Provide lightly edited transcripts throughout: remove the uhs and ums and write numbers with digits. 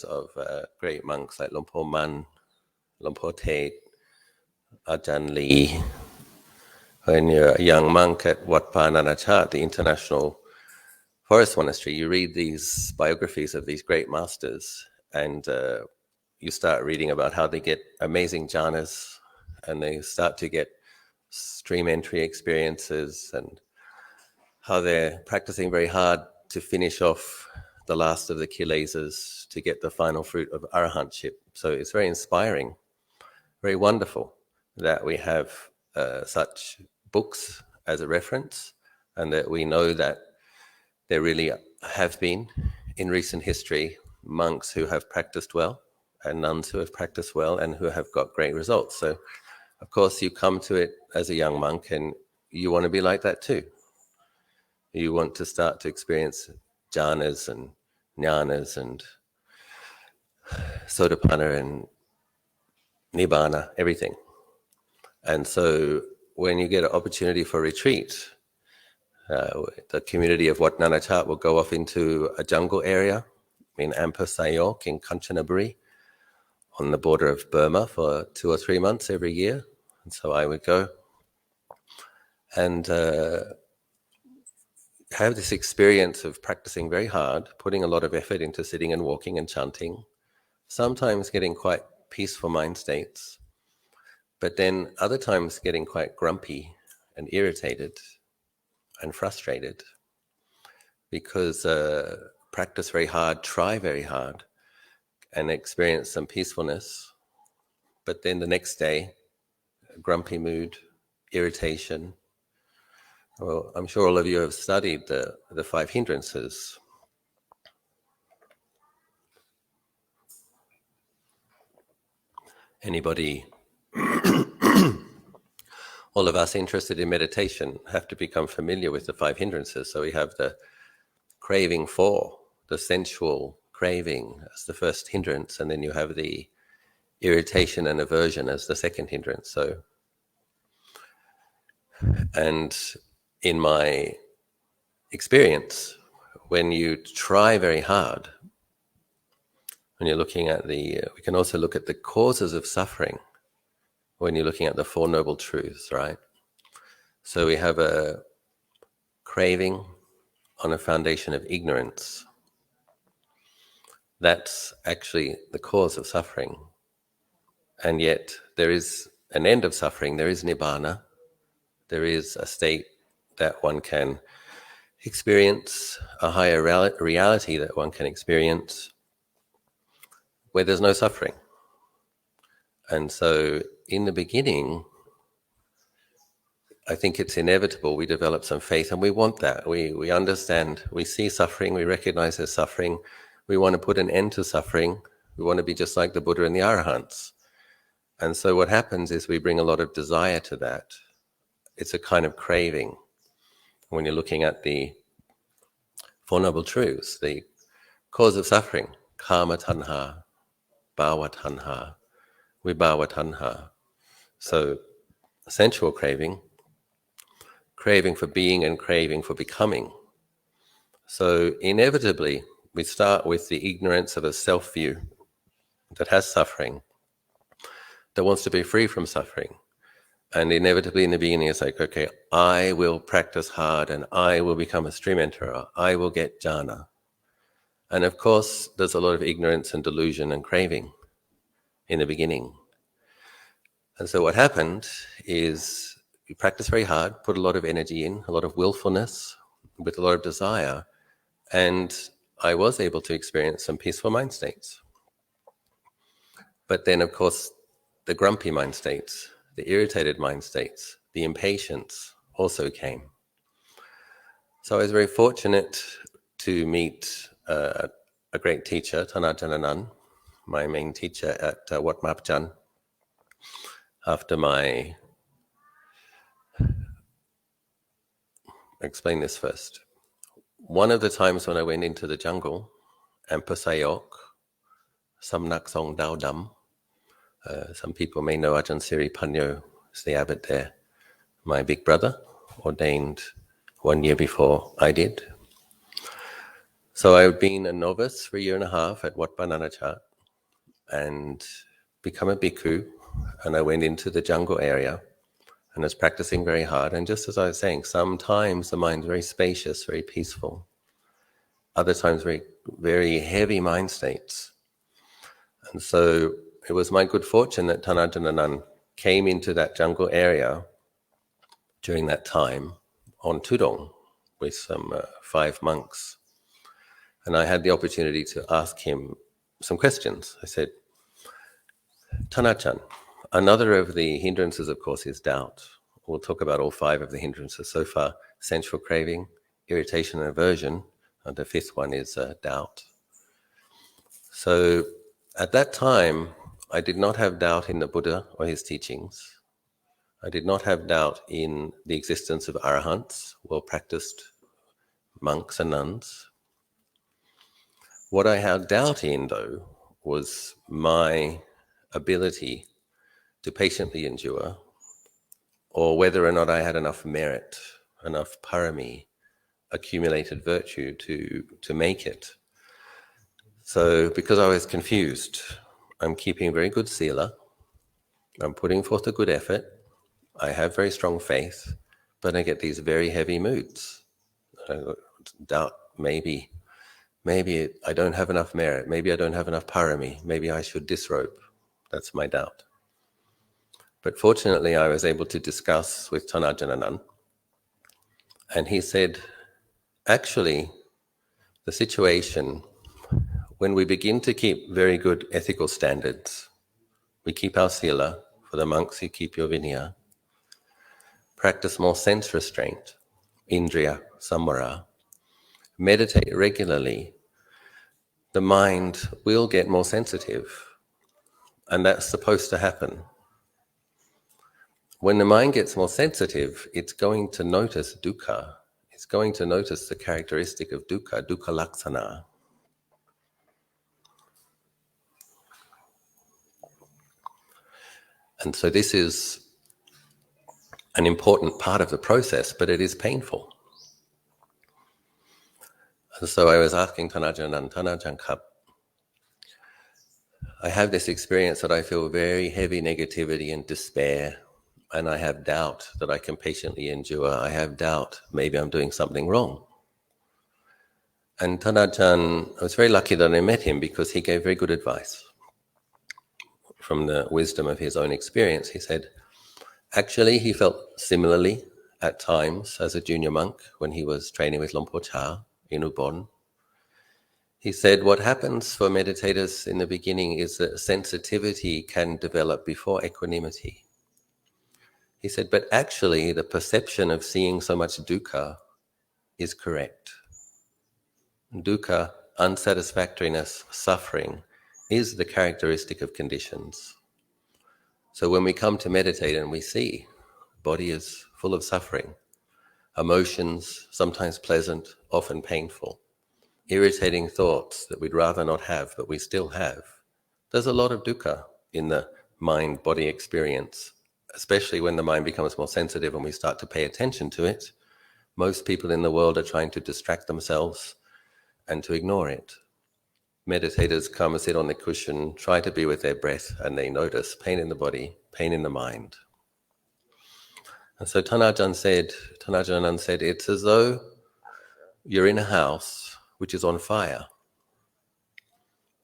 of great monks like Luang Por Man, Luang Por Tet, Ajahn Lee. When you're a young monk at Wat Pa Nanachat, the international forest monastery, you read these biographies of these great masters, and you start reading about how they get amazing jhanas, and they start to get stream entry experiences, and how they're practicing very hard to finish off the last of the kilesas to get the final fruit of arahantship. So it's very inspiring, very wonderful that we have such books as a reference, and that we know that there really have been, in recent history, monks who have practiced well and nuns who have practiced well and who have got great results. So, of course, you come to it as a young monk and you want to be like that too. You want to start to experience jhanas and jnanas and sotapanna and nibbana, everything. And so when you get an opportunity for retreat, the community of Wat Nanachat will go off into a jungle area in Ampur Sayok in Kanchanaburi on the border of Burma for 2 or 3 months every year. And so I would go and have this experience of practicing very hard, putting a lot of effort into sitting and walking and chanting, sometimes getting quite peaceful mind states, but then other times getting quite grumpy and irritated and frustrated because practice very hard, try very hard, and experience some peacefulness, but then the next day, grumpy mood, irritation. Well, I'm sure all of you have studied the 5 hindrances. Anybody, all of us interested in meditation have to become familiar with the 5 hindrances. So we have the craving for, the sensual craving as the first hindrance, and then you have the irritation and aversion as the second hindrance. So, and in my experience, when you try very hard, when you're looking at we can also look at the causes of suffering when you're looking at the Four Noble Truths, right? So we have a craving on a foundation of ignorance. That's actually the cause of suffering. And yet there is an end of suffering, there is nibbana, there is a state that one can experience, a higher reality that one can experience where there's no suffering. And so in the beginning, I think it's inevitable we develop some faith, and we want that. We understand, we see suffering, we recognize there's suffering, we want to put an end to suffering, we want to be just like the Buddha and the Arahants. And so what happens is we bring a lot of desire to that. It's a kind of craving. When you're looking at the Four Noble Truths, the cause of suffering, kama tanha, bhava tanha, vibhava tanha. So sensual craving, craving for being and craving for becoming. So inevitably, we start with the ignorance of a self-view that has suffering, that wants to be free from suffering. And inevitably in the beginning it's like, okay, I will practice hard and I will become a stream enterer, I will get jhana. And of course, there's a lot of ignorance and delusion and craving in the beginning. And so what happened is you practice very hard, put a lot of energy in, a lot of willfulness, with a lot of desire, and I was able to experience some peaceful mind states. But then, of course, the grumpy mind states, the irritated mind states, the impatience also came. So I was very fortunate to meet a great teacher, Thanajananand, my main teacher at Wat Mapjan, after my... explain this first. One of the times when I went into the jungle, Ampur Sayok, Samnak Song Dao Dam, some people may know Ajahn Siri Panyo is the abbot there, my big brother, ordained 1 year before I did. So I've been a novice for a year and a half at Wat Bananachat and become a bhikkhu, and I went into the jungle area and was practicing very hard. And just as I was saying, sometimes the mind's very spacious, very peaceful. Other times very, very heavy mind states. And so it was my good fortune that Tanajananand came into that jungle area during that time on Tudong with some 5 monks. And I had the opportunity to ask him some questions. I said, Tanachan, another of the hindrances, of course, is doubt. We'll talk about all 5 of the hindrances so far: sensual craving, irritation and aversion, and the 5th one is doubt. So at that time, I did not have doubt in the Buddha or his teachings. I did not have doubt in the existence of arahants, well-practiced monks and nuns. What I had doubt in, though, was my ability to patiently endure, or whether or not I had enough merit, enough parami, accumulated virtue to make it. So because I was confused, I'm keeping very good sila, I'm putting forth a good effort, I have very strong faith, but I get these very heavy moods. I doubt maybe I don't have enough merit, maybe I don't have enough parami, maybe I should disrobe. That's my doubt. But fortunately, I was able to discuss with Tanajananand, and he said, actually, the situation, when we begin to keep very good ethical standards, we keep our sila, for the monks you keep your vinaya, practice more sense restraint, indriya samvara, meditate regularly, the mind will get more sensitive, and that's supposed to happen. When the mind gets more sensitive, it's going to notice dukkha. It's going to notice the characteristic of dukkha, dukkha laksana. And so this is an important part of the process, but it is painful. And so I was asking Tanajan Kap, I have this experience that I feel very heavy negativity and despair, and I have doubt that I can patiently endure. I have doubt maybe I'm doing something wrong. And Tanajan, I was very lucky that I met him because he gave very good advice. From the wisdom of his own experience, he said, actually he felt similarly at times as a junior monk when he was training with Lompo Cha in Ubon. He said what happens for meditators in the beginning is that sensitivity can develop before equanimity. He said, but actually the perception of seeing so much dukkha is correct. Dukkha, unsatisfactoriness, suffering, is the characteristic of conditions. So when we come to meditate and we see body is full of suffering, emotions, sometimes pleasant, often painful, irritating thoughts that we'd rather not have, but we still have. There's a lot of dukkha in the mind-body experience, especially when the mind becomes more sensitive and we start to pay attention to it. Most people in the world are trying to distract themselves and to ignore it. Meditators come and sit on the cushion, try to be with their breath, and they notice pain in the body, pain in the mind. And so Tanajanand said, it's as though you're in a house which is on fire.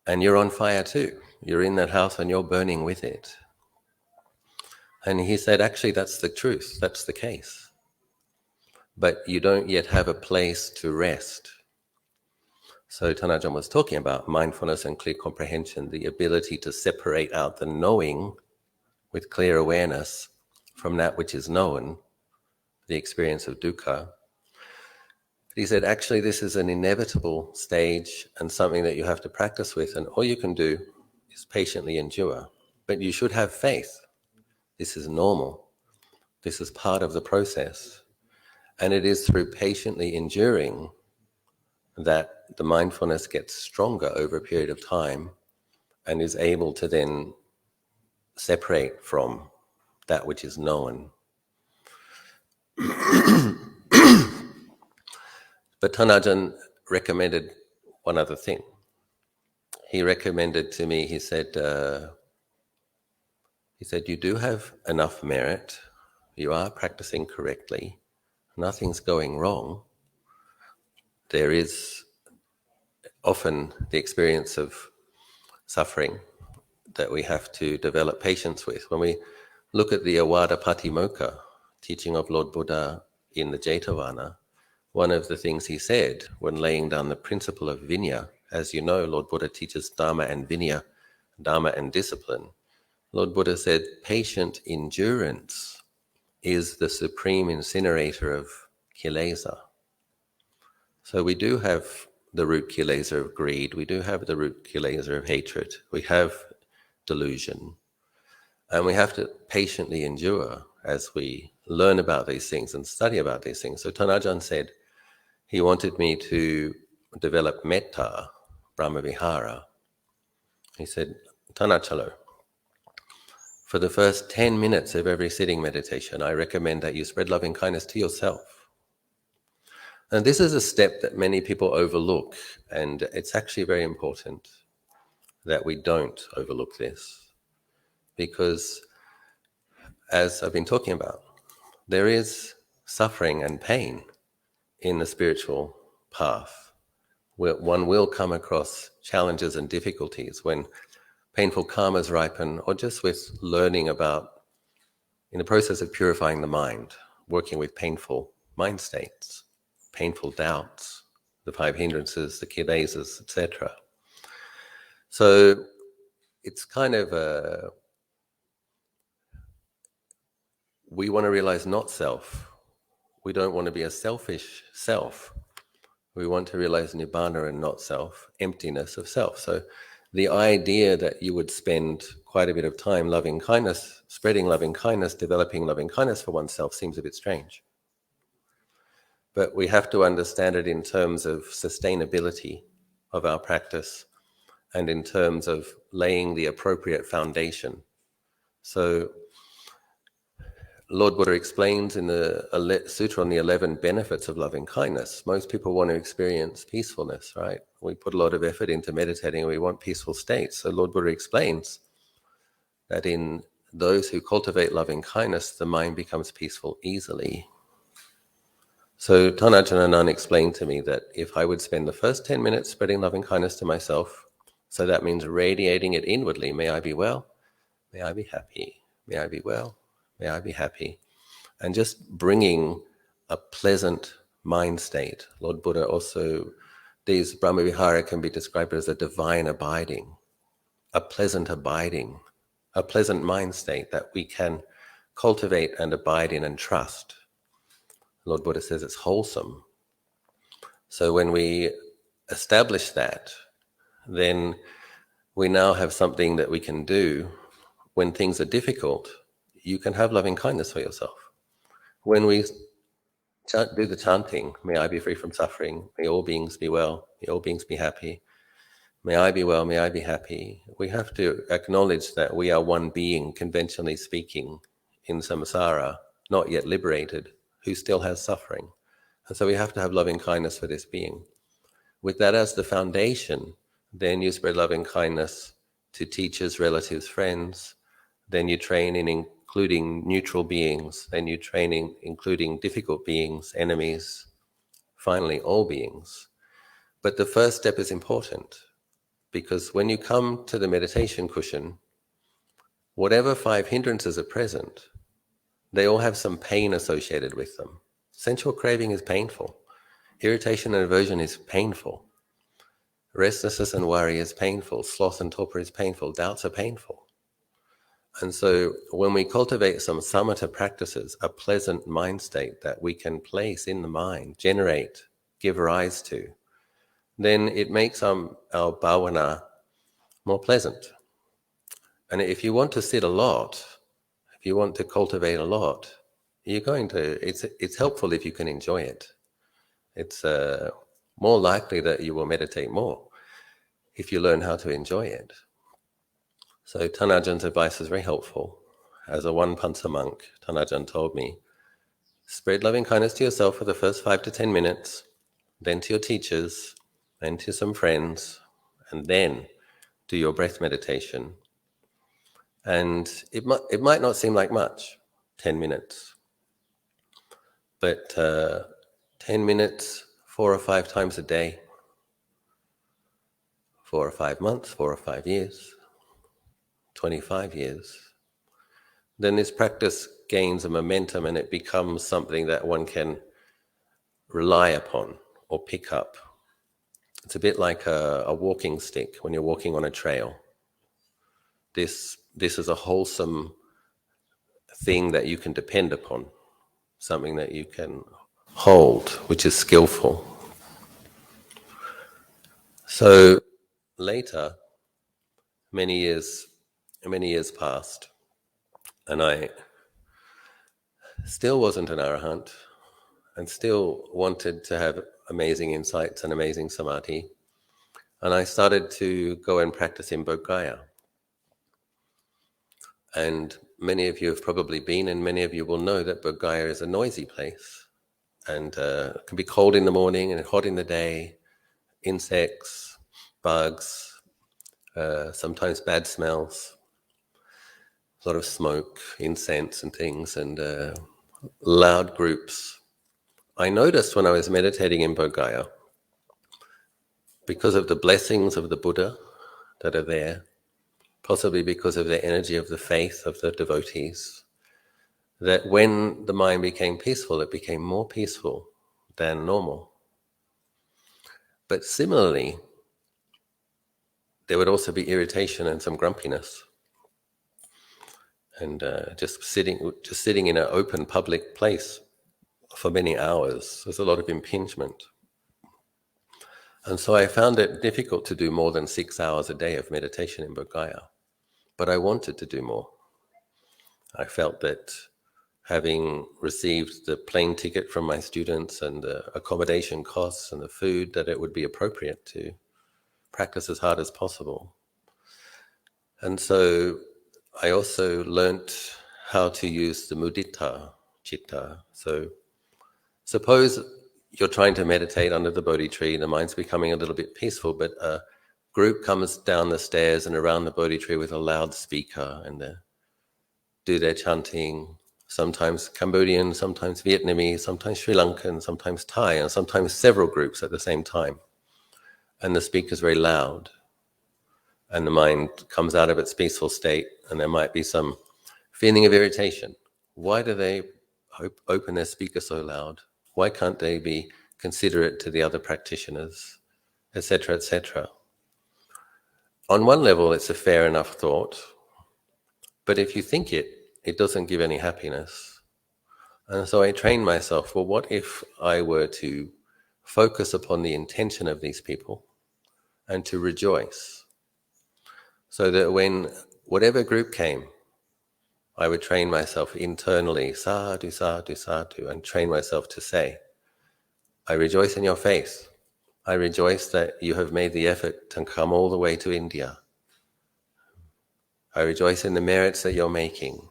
And you're on fire too. You're in that house and you're burning with it. And he said, actually, that's the truth. That's the case. But you don't yet have a place to rest. So Tanajan was talking about mindfulness and clear comprehension, the ability to separate out the knowing with clear awareness from that which is known, the experience of dukkha. He said, actually, this is an inevitable stage and something that you have to practice with, and all you can do is patiently endure. But you should have faith. This is normal. This is part of the process. And it is through patiently enduring that the mindfulness gets stronger over a period of time and is able to then separate from that which is known. But Tanajan recommended one other thing. He recommended to me, he said, you do have enough merit. You are practicing correctly. Nothing's going wrong. There is often the experience of suffering that we have to develop patience with. When we look at the Awada Patimokkha, teaching of Lord Buddha in the Jetavana, one of the things he said when laying down the principle of Vinaya, as you know, Lord Buddha teaches Dharma and Vinaya, Dharma and discipline. Lord Buddha said, patient endurance is the supreme incinerator of kilesa. So we do have the root kilesa of greed, we do have the root kilesa of hatred, we have delusion, and we have to patiently endure as we learn about these things and study about these things. So Ajahn said he wanted me to develop metta, Brahmavihara. He said, Ajahn Achalo, for the first 10 minutes of every sitting meditation, I recommend that you spread loving kindness to yourself. And this is a step that many people overlook, and it's actually very important that we don't overlook this, because as I've been talking about, there is suffering and pain in the spiritual path, where one will come across challenges and difficulties when painful karmas ripen, or just with learning about, in the process of purifying the mind, working with painful mind states, painful doubts, the five hindrances, the kilesas, etc. So it's kind of we want to realize not self. We don't want to be a selfish self. We want to realize nibbana and not self, emptiness of self. So the idea that you would spend quite a bit of time loving kindness, spreading loving kindness, developing loving kindness for oneself seems a bit strange. But we have to understand it in terms of sustainability of our practice and in terms of laying the appropriate foundation. So Lord Buddha explains in the Sutra on the 11 benefits of loving kindness. Most people want to experience peacefulness, right? We put a lot of effort into meditating and we want peaceful states. So Lord Buddha explains that in those who cultivate loving kindness, the mind becomes peaceful easily. So Ajahn explained to me that if I would spend the first 10 minutes spreading loving kindness to myself, so that means radiating it inwardly, may I be well, may I be happy, may I be well, may I be happy, and just bringing a pleasant mind state. Lord Buddha also, these Brahmavihara can be described as a divine abiding, a pleasant abiding, a pleasant mind state that we can cultivate and abide in and trust. Lord Buddha says it's wholesome. So when we establish that, then we now have something that we can do when things are difficult. You can have loving kindness for yourself. When we do the chanting, may I be free from suffering, may all beings be well, may all beings be happy, may I be well, may I be happy, we have to acknowledge that we are one being, conventionally speaking, in samsara, not yet liberated, who still has suffering. And so we have to have loving kindness for this being. With that as the foundation, then you spread loving kindness to teachers, relatives, friends. Then you train in including neutral beings. Then you train in including difficult beings, enemies, finally all beings. But the first step is important, because when you come to the meditation cushion, whatever five hindrances are present, they all have some pain associated with them. Sensual craving is painful. Irritation and aversion is painful. Restlessness and worry is painful. Sloth and torpor is painful. Doubts are painful. And so when we cultivate some samatha practices, a pleasant mind state that we can place in the mind, generate, give rise to, then it makes our bhavana more pleasant. And if you want to sit a lot, if you want to cultivate a lot, it's helpful if you can enjoy it. It's more likely that you will meditate more if you learn how to enjoy it. So Ajah's advice is very helpful. As a one pansa monk, Ajahn told me, spread loving kindness to yourself for the first 5 to 10 minutes, then to your teachers, and to some friends, and then do your breath meditation. And it might not seem like much, 10 minutes, but 10 minutes 4 or 5 times a day, 4 or 5 months, 4 or 5 years, 25 years, then this practice gains a momentum and it becomes something that one can rely upon or pick up. It's a bit like a walking stick when you're walking on a trail. This is a wholesome thing that you can depend upon, something that you can hold, which is skillful. So later, many years passed, and I still wasn't an arahant, and still wanted to have amazing insights and amazing samadhi. And I started to go and practice in Bodh Gaya. And many of you have probably been, and many of you will know that Bodh Gaya is a noisy place, and it can be cold in the morning and hot in the day, insects, bugs, sometimes bad smells, a lot of smoke, incense and things, and loud groups. I noticed when I was meditating in Bodh Gaya, because of the blessings of the Buddha that are there, possibly because of the energy of the faith of the devotees, that when the mind became peaceful, it became more peaceful than normal. But similarly, there would also be irritation and some grumpiness. And just sitting in an open public place for many hours, there's a lot of impingement. And so I found it difficult to do more than 6 hours a day of meditation in Bodh Gaya. But I wanted to do more. I felt that having received the plane ticket from my students and the accommodation costs and the food, that it would be appropriate to practice as hard as possible. And so I also learnt how to use the mudita citta. So suppose you're trying to meditate under the Bodhi tree, the mind's becoming a little bit peaceful, but a group comes down the stairs and around the Bodhi tree with a loudspeaker, and they do their chanting, sometimes Cambodian, sometimes Vietnamese, sometimes Sri Lankan, sometimes Thai, and sometimes several groups at the same time. And the speaker's very loud, and the mind comes out of its peaceful state, and there might be some feeling of irritation. Why do they open their speaker so loud? Why can't they be considerate to the other practitioners, etc., etc.? On one level, it's a fair enough thought, but if you think it, it doesn't give any happiness. And so I trained myself, well, what if I were to focus upon the intention of these people and to rejoice? So that when whatever group came, I would train myself internally, sadhu, sadhu, sadhu, and train myself to say, I rejoice in your faith. I rejoice that you have made the effort to come all the way to India. I rejoice in the merits that you're making.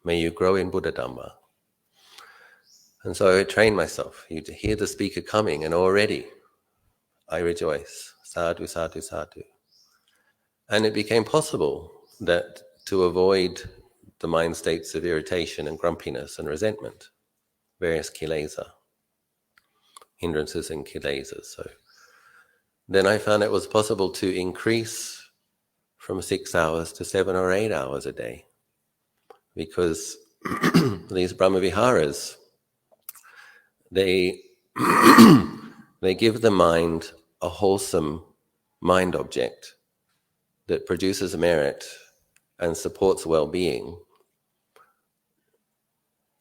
May you grow in Buddha Dhamma. And so I trained myself. You hear the speaker coming, and already I rejoice. Sadhu, sadhu, sadhu. And it became possible that to avoid the mind states of irritation and grumpiness and resentment, various kilesa, hindrances and kilesas. So then I found it was possible to increase from 6 hours to 7 or 8 hours a day, because these Brahmaviharas, they they give the mind a wholesome mind object that produces merit and supports well-being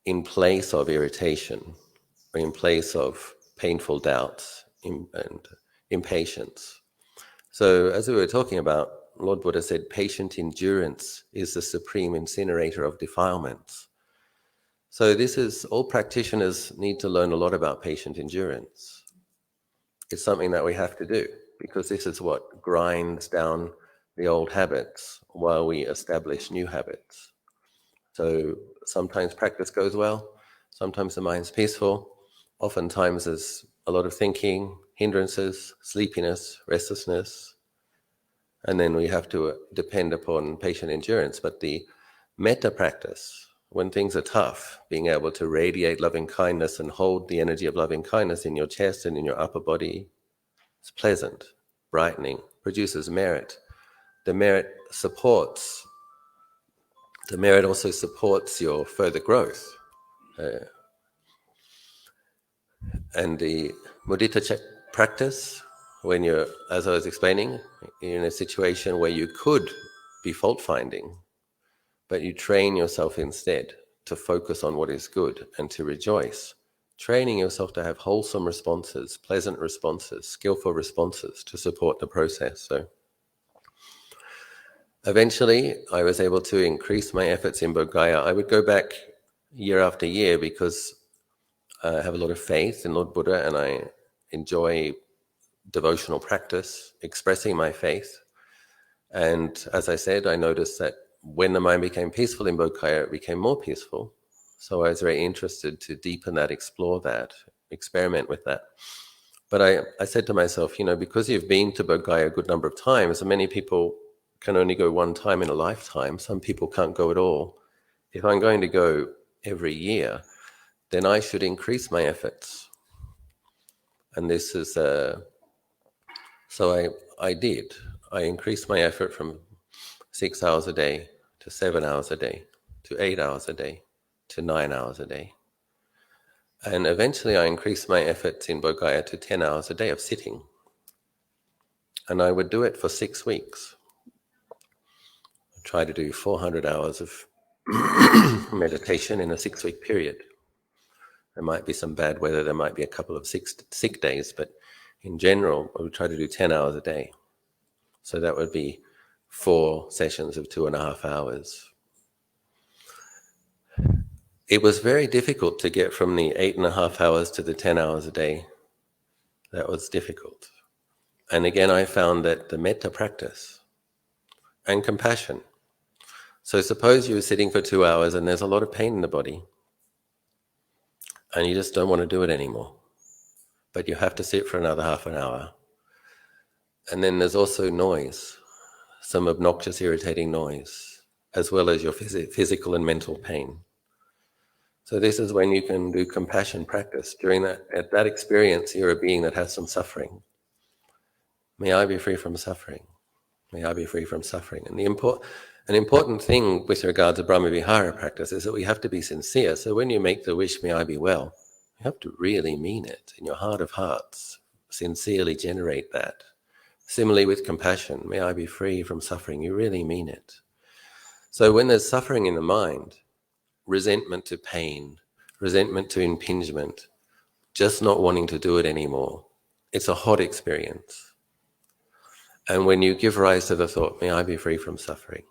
in place of irritation, or in place of painful doubts and impatience. So as we were talking about, Lord Buddha said, patient endurance is the supreme incinerator of defilements. So this is, all practitioners need to learn a lot about patient endurance. It's something that we have to do, because this is what grinds down the old habits while we establish new habits. So sometimes practice goes well, sometimes the mind's peaceful, oftentimes there's a lot of thinking, hindrances, sleepiness, restlessness, and then we have to depend upon patient endurance. But the metta practice, when things are tough, being able to radiate loving kindness and hold the energy of loving kindness in your chest and in your upper body, it's pleasant, brightening, produces merit. The merit also supports your further growth. And the mudita practice, when you're, as I was explaining, in a situation where you could be fault-finding, but you train yourself instead to focus on what is good and to rejoice, training yourself to have wholesome responses, pleasant responses, skillful responses to support the process. So eventually I was able to increase my efforts in Bodh Gaya. I would go back year after year because I have a lot of faith in Lord Buddha, and I enjoy devotional practice, expressing my faith. And as I said, I noticed that when the mind became peaceful in Bodh Gaya, it became more peaceful. So I was very interested to deepen that, explore that, experiment with that. But I said to myself, because you've been to Bodh Gaya a good number of times, and many people can only go one time in a lifetime, some people can't go at all. If I'm going to go every year, then I should increase my efforts. And this is, so I did. I increased my effort from 6 hours a day to 7 hours a day to 8 hours a day to 9 hours a day. And eventually I increased my efforts in Bodh Gaya to 10 hours a day of sitting. And I would do it for 6 weeks. I try to do 400 hours of meditation in a 6-week period. There might be some bad weather, there might be a couple of sick days, but in general, I would try to do 10 hours a day. So that would be 4 sessions of 2.5 hours. It was very difficult to get from the 8.5 hours to the 10 hours a day. That was difficult. And again, I found that the metta practice and compassion. So suppose you're sitting for 2 hours and there's a lot of pain in the body and you just don't want to do it anymore, but you have to sit for another half an hour. And then there's also noise, some obnoxious, irritating noise, as well as your physical and mental pain. So this is when you can do compassion practice. During at that experience, you're a being that has some suffering. May I be free from suffering. May I be free from suffering. And an important thing with regard to Brahmavihara practice is that we have to be sincere. So when you make the wish, may I be well, you have to really mean it in your heart of hearts, sincerely generate that. Similarly with compassion, may I be free from suffering, you really mean it. So when there's suffering in the mind, resentment to pain, resentment to impingement, just not wanting to do it anymore, it's a hot experience. And when you give rise to the thought, may I be free from suffering,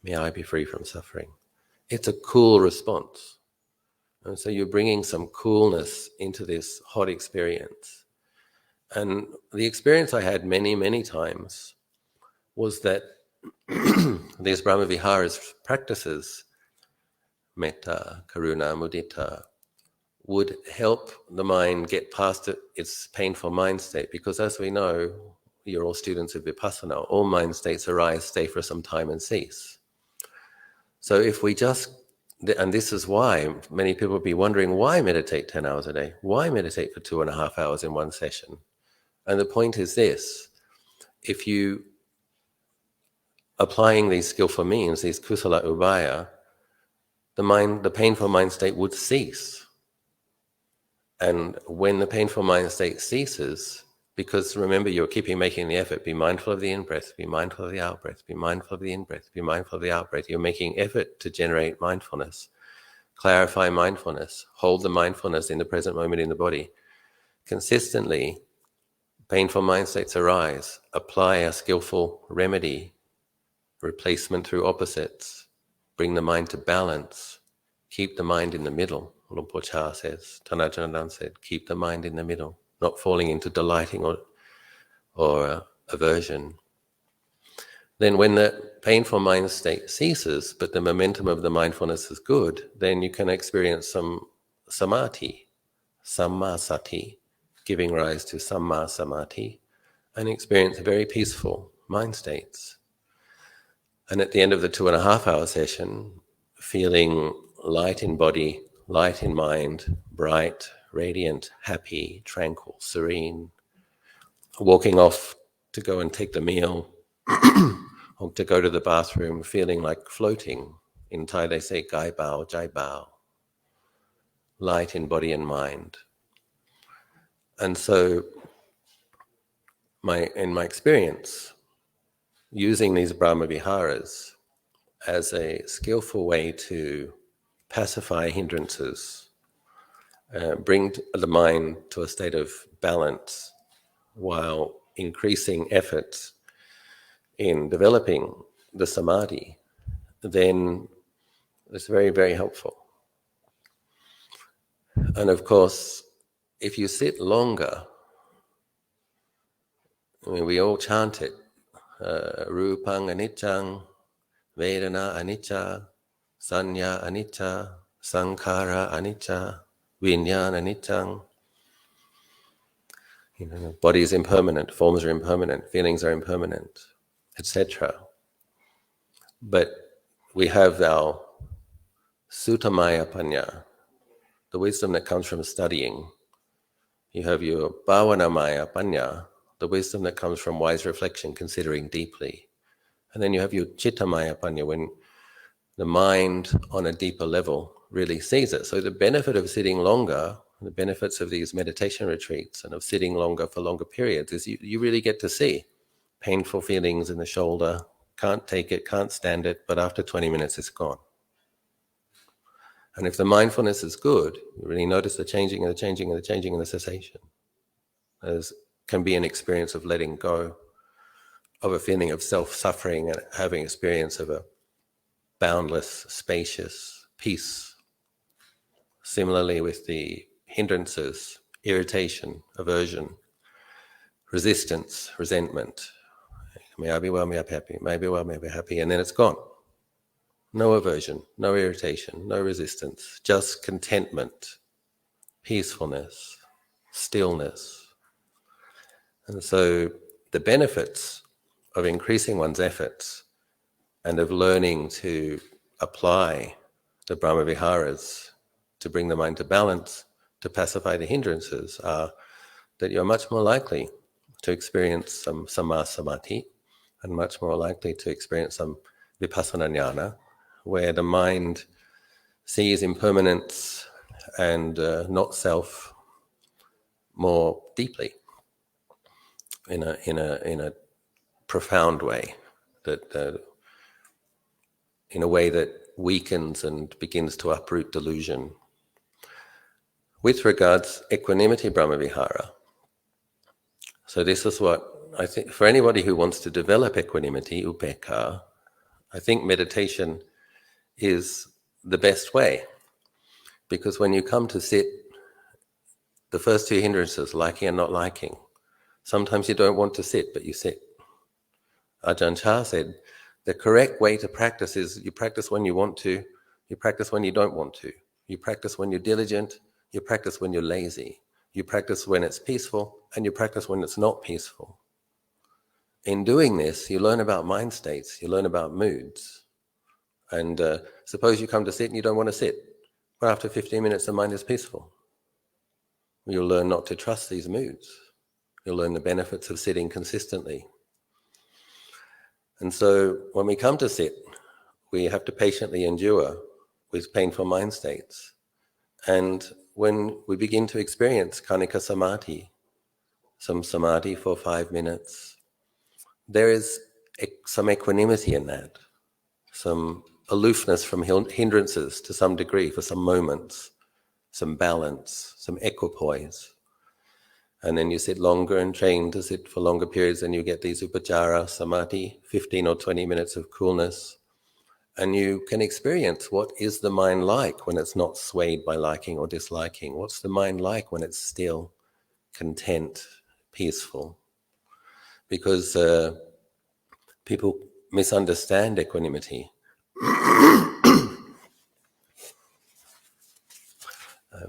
may I be free from suffering, it's a cool response. And so you're bringing some coolness into this hot experience. And the experience I had many, many times was that these Brahmaviharas practices, metta, karuna, mudita, would help the mind get past its painful mind state. Because as we know, you're all students of Vipassana, all mind states arise, stay for some time and cease. So if we just, and this is why many people will be wondering, why meditate 10 hours a day? Why meditate for 2.5 hours in one session? And the point is this: if you applying these skillful means, these kusala ubaya, the painful mind state would cease. And when the painful mind state ceases, because remember, you're making the effort, be mindful of the in-breath, be mindful of the out-breath, be mindful of the in-breath, be mindful of the out-breath. You're making effort to generate mindfulness, clarify mindfulness, hold the mindfulness in the present moment in the body. Consistently, painful mind states arise, apply a skillful remedy, replacement through opposites, bring the mind to balance, keep the mind in the middle. Luang Por Chah says, Thanajanandan said, keep the mind in the middle, not falling into delighting or aversion. Then when the painful mind state ceases, but the momentum of the mindfulness is good, then you can experience some samadhi, Samma Sati, giving rise to Samma Samadhi, and experience very peaceful mind states. And at the end of the 2.5-hour session, feeling light in body, light in mind, bright, radiant, happy, tranquil, serene, walking off to go and take the meal, or to go to the bathroom, feeling like floating. In Thai they say gai bao, jai bao, light in body and mind. And so in my experience, using these Brahmaviharas as a skillful way to pacify hindrances, bring the mind to a state of balance while increasing efforts in developing the samadhi, then it's very, very helpful. And of course, if you sit longer, I mean, we all chant it, Rupang anicchang, Vedana anicca, Sanya anicca, Sankhara anicca, Vinyana anicchang. Body is impermanent, forms are impermanent, feelings are impermanent, etc. But we have our Suttamaya Panya, the wisdom that comes from studying. You have your Bhavanamaya Panya, the wisdom that comes from wise reflection, considering deeply. And then you have your Chittamaya Panya, when the mind on a deeper level really sees it. So the benefit of sitting longer, the benefits of these meditation retreats and of sitting longer for longer periods is you really get to see painful feelings in the shoulder, can't take it, can't stand it, but after 20 minutes it's gone. And if the mindfulness is good, you really notice the changing and the changing and the changing and the cessation. As can be an experience of letting go, of a feeling of self-suffering, and having experience of a boundless, spacious peace. Similarly with the hindrances, irritation, aversion, resistance, resentment. May I be well, may I be happy, may I be well, may I be happy, and then it's gone. No aversion, no irritation, no resistance, just contentment, peacefulness, stillness. And so the benefits of increasing one's efforts and of learning to apply the Brahmaviharas to bring the mind to balance, to pacify the hindrances, are that you're much more likely to experience some Samma Samadhi and much more likely to experience some Vipassana Jnana, where the mind sees impermanence and not self more deeply in a profound way, that in a way that weakens and begins to uproot delusion. With regards equanimity Brahmavihara, so this is what I think for anybody who wants to develop equanimity, upekkha, I think meditation is the best way, because when you come to sit, the first two hindrances, liking and not liking, sometimes you don't want to sit, but you sit. Ajahn Chah said, the correct way to practice is you practice when you want to, you practice when you don't want to, you practice when you're diligent, you practice when you're lazy, you practice when it's peaceful, and you practice when it's not peaceful. In doing this, you learn about mind states, you learn about moods. And suppose you come to sit and you don't want to sit, but after 15 minutes the mind is peaceful. You'll learn not to trust these moods. You'll learn the benefits of sitting consistently. And so when we come to sit, we have to patiently endure with painful mind states. And when we begin to experience Kanika Samadhi, some samadhi for 5 minutes, there is some equanimity in that, some aloofness from hindrances to some degree for some moments, some balance, some equipoise. And then you sit longer and train to sit for longer periods, and you get these upachara samadhi, 15 or 20 minutes of coolness. And you can experience what is the mind like when it's not swayed by liking or disliking. What's the mind like when it's still, content, peaceful? Because people misunderstand equanimity.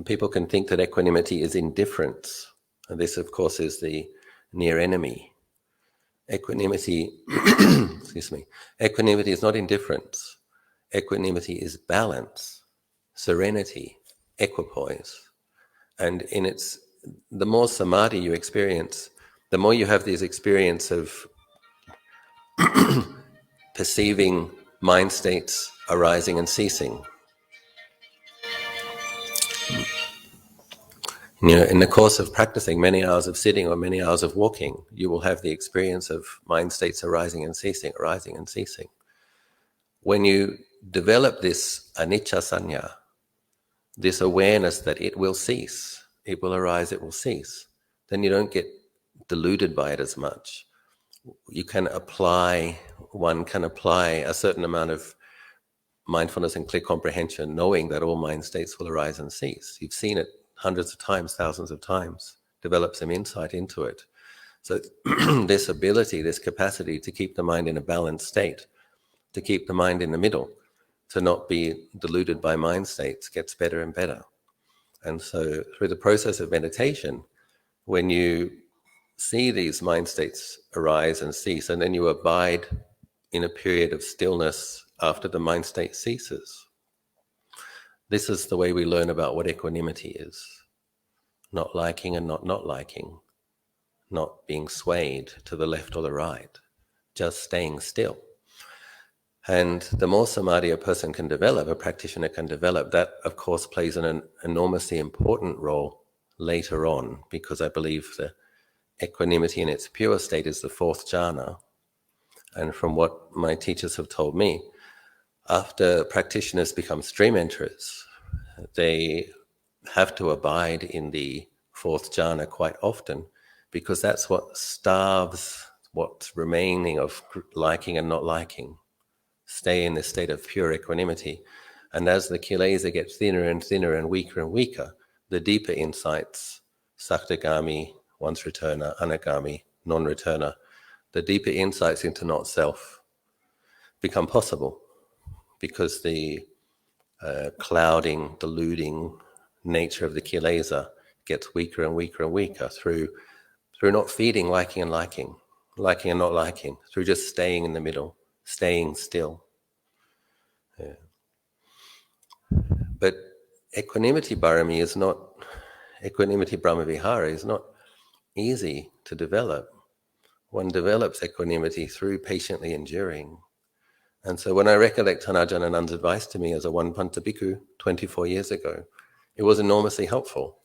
People can think that equanimity is indifference. And this, of course, is the near enemy. Equanimity, excuse me, equanimity is not indifference. Equanimity is balance, serenity, equipoise. And the more samadhi you experience, the more you have this experience of perceiving mind states arising and ceasing. In the course of practicing many hours of sitting or many hours of walking, you will have the experience of mind states arising and ceasing, arising and ceasing. When you develop this anicca sanya, this awareness that it will cease, it will arise, it will cease, then you don't get deluded by it as much. One can apply a certain amount of mindfulness and clear comprehension, knowing that all mind states will arise and cease. You've seen it hundreds of times, thousands of times, develop some insight into it. So this ability, this capacity to keep the mind in a balanced state, to keep the mind in the middle, to not be deluded by mind states, gets better and better. And so through the process of meditation, when you see these mind states arise and cease, and then you abide in a period of stillness after the mind state ceases, this is the way we learn about what equanimity is. Not liking and not liking, not being swayed to the left or the right, just staying still. And the more samadhi a person can develop, a practitioner can develop, that of course plays an enormously important role later on, because I believe the equanimity in its pure state is the fourth jhana. And from what my teachers have told me, after practitioners become stream enterers, they have to abide in the fourth jhana quite often, because that's what starves what's remaining of liking and not liking. Stay in this state of pure equanimity. And as the kilesa gets thinner and thinner and weaker, the deeper insights, Sakdagami, once returner, Anagami, non-returner, the deeper insights into not self become possible, because the clouding, deluding nature of the kilesa gets weaker and weaker through not feeding liking and not liking, through just staying in the middle, staying still. Yeah. But equanimity Brahmavihara is not easy to develop. One develops equanimity through patiently enduring. And so when I recollect Ajahn Anand's advice to me as a one panta bhikkhu 24 years ago, it was enormously helpful.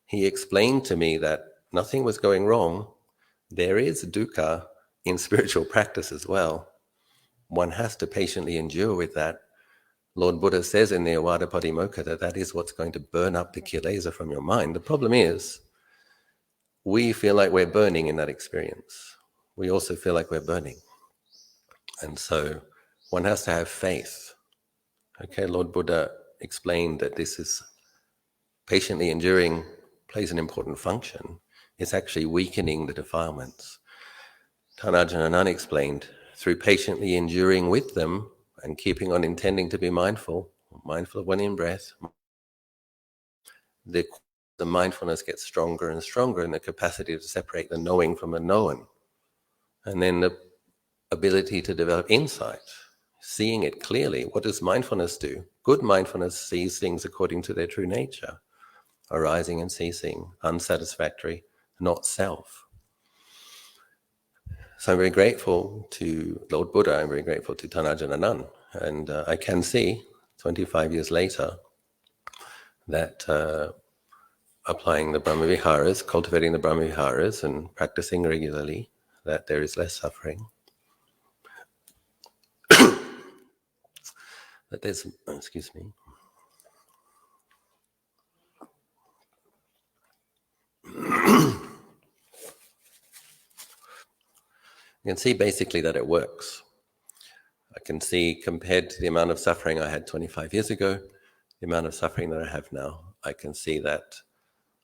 He explained to me that nothing was going wrong. There is dukkha in spiritual practice as well. One has to patiently endure with that. Lord Buddha says in the Awada Patimokkha that is what's going to burn up the kilesa from your mind. The problem is, we feel like we're burning in that experience. We also feel like we're burning. And so one has to have faith. Okay, Lord Buddha explained that this is patiently enduring plays an important function. It's actually weakening the defilements. Ajahn Anand explained, through patiently enduring with them and keeping on intending to be mindful of one in-breath, the mindfulness gets stronger and stronger, and the capacity to separate the knowing from the known. And then the ability to develop insight, seeing it clearly. What does mindfulness do? Good mindfulness sees things according to their true nature, arising and ceasing, unsatisfactory, not self. So I'm very grateful to Lord Buddha, I'm very grateful to Ajahn Anand, and I can see 25 years later that applying the Brahmaviharas, cultivating the Brahmaviharas and practicing regularly, that there is less suffering. That there's, excuse me. You can see basically that it works. I can see, compared to the amount of suffering I had 25 years ago, the amount of suffering that I have now, I can see that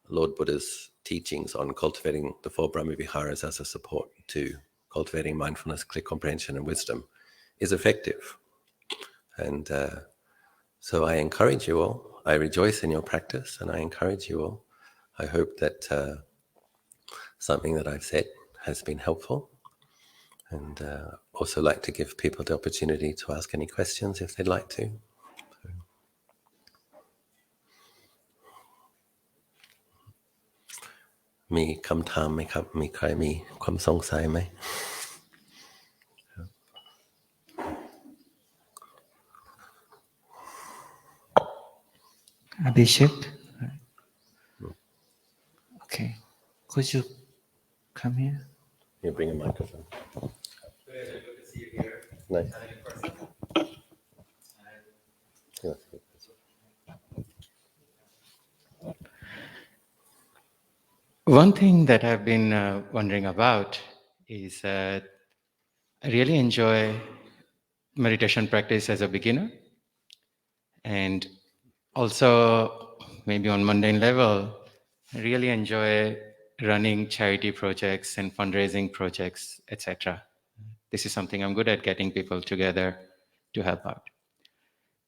Lord Buddha's teachings on cultivating the Four Brahmaviharas as a support to cultivating mindfulness, clear comprehension and wisdom is effective. And so I encourage you all, I rejoice in your practice and I encourage you all. I hope that something that I've said has been helpful, and also like to give people the opportunity to ask any questions if they'd like to. Mi คำถามไหมครับมีใครมีความสงสัยไหม Abhishek? Okay. Could you come here? You bring a microphone. Good to see you here. Nice. One thing that I've been wondering about is I really enjoy meditation practice as a beginner, and also maybe on mundane level, I really enjoy running charity projects and fundraising projects, etc. This is something I'm good at, getting people together to help out.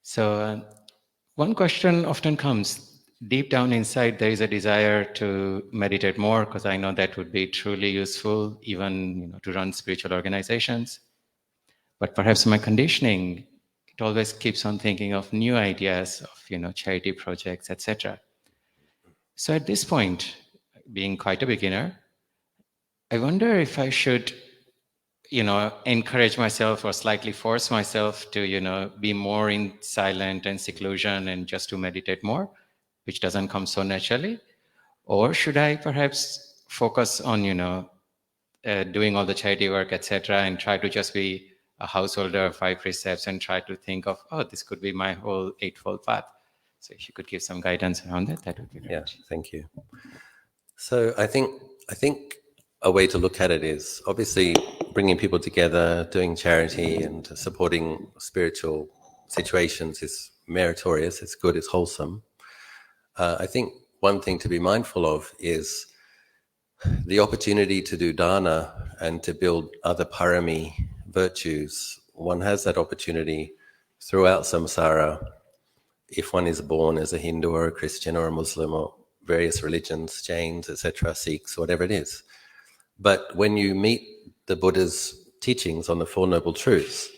So one question often comes, deep down inside there is a desire to meditate more, because I know that would be truly useful even to run spiritual organizations. But perhaps my conditioning, it always keeps on thinking of new ideas of charity projects, etc. So at this point, being quite a beginner, I wonder if I should encourage myself or slightly force myself to be more in silent and seclusion and just to meditate more, which doesn't come so naturally. Or should I perhaps focus on doing all the charity work, etc., and try to just be a householder of 5 precepts and try to think of, this could be my whole eightfold path. So if you could give some guidance around that would be great. Yeah, thank you. So I think a way to look at it is obviously bringing people together, doing charity and supporting spiritual situations is meritorious, it's good, it's wholesome. I think one thing to be mindful of is the opportunity to do dana and to build other parami virtues. One has that opportunity throughout samsara if one is born as a Hindu or a Christian or a Muslim or various religions, Jains, etc., Sikhs, whatever it is. But when you meet the Buddha's teachings on the Four Noble Truths,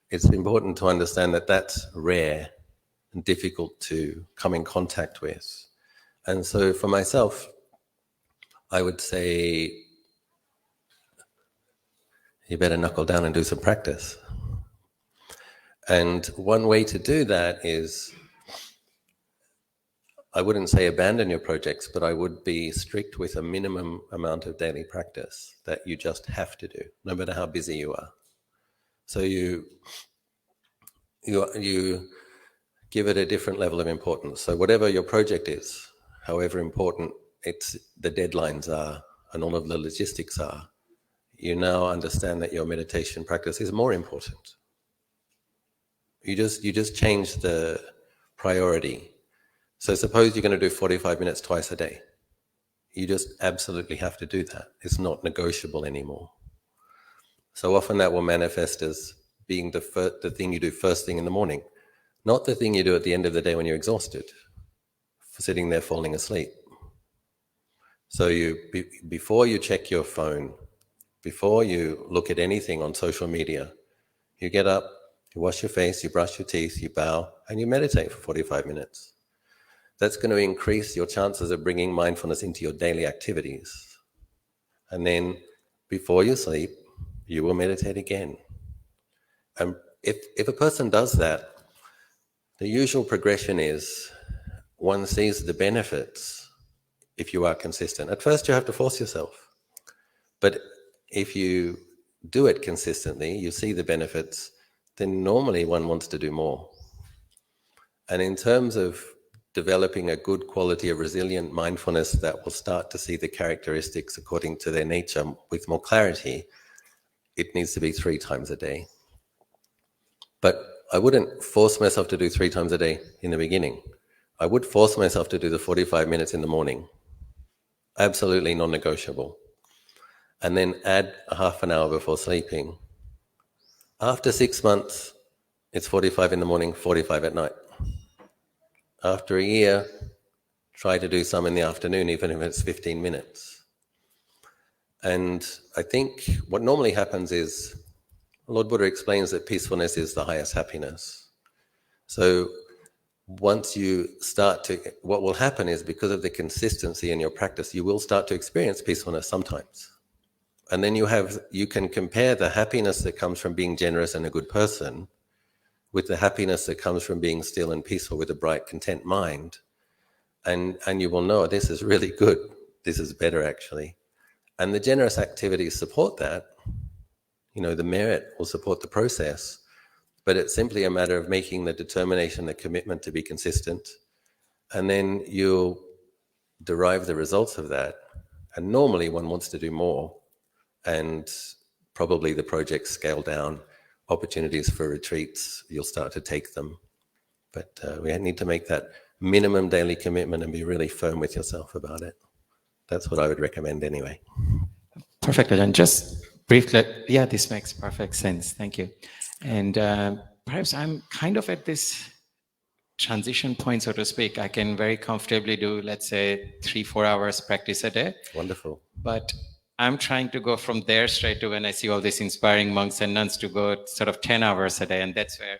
it's important to understand that that's rare and difficult to come in contact with. And so for myself, I would say you better knuckle down and do some practice. And one way to do that is, I wouldn't say abandon your projects, but I would be strict with a minimum amount of daily practice that you just have to do, no matter how busy you are. So you give it a different level of importance. So whatever your project is, however important the deadlines are and all of the logistics are, you now understand that your meditation practice is more important. You just change the priority. So suppose you're going to do 45 minutes twice a day. You just absolutely have to do that. It's not negotiable anymore. So often that will manifest as being the thing you do first thing in the morning, not the thing you do at the end of the day when you're exhausted, for sitting there falling asleep. So before you check your phone, before you look at anything on social media, you get up, you wash your face, you brush your teeth, you bow, and you meditate for 45 minutes. That's going to increase your chances of bringing mindfulness into your daily activities. And then before you sleep, you will meditate again. And if a person does that, the usual progression is one sees the benefits if you are consistent. At first you have to force yourself. But if you do it consistently, you see the benefits, then normally one wants to do more. And in terms of developing a good quality of resilient mindfulness that will start to see the characteristics according to their nature with more clarity, it needs to be 3 times a day. But I wouldn't force myself to do 3 times a day in the beginning. I would force myself to do the 45 minutes in the morning. Absolutely non-negotiable. And then add a half an hour before sleeping. After 6 months, it's 45 in the morning, 45 at night. After a year, try to do some in the afternoon, even if it's 15 minutes. And I think what normally happens is, Lord Buddha explains that peacefulness is the highest happiness. So once you start to, what will happen is, because of the consistency in your practice, you will start to experience peacefulness sometimes. And then you can compare the happiness that comes from being generous and a good person with the happiness that comes from being still and peaceful with a bright, content mind. And you will know, this is really good. This is better, actually. And the generous activities support that. The merit will support the process. But it's simply a matter of making the determination, the commitment to be consistent. And then you'll derive the results of that. And normally one wants to do more. And probably the projects scale down. Opportunities for retreats, you'll start to take them. But we need to make that minimum daily commitment and be really firm with yourself about it. That's what I would recommend anyway. Perfect, Ajahn. Just briefly, yeah, this makes perfect sense. Thank you. And perhaps I'm kind of at this transition point, so to speak. I can very comfortably do, let's say, 3-4 hours practice a day. Wonderful. But I'm trying to go from there straight to, when I see all these inspiring monks and nuns, to go sort of 10 hours a day. And that's where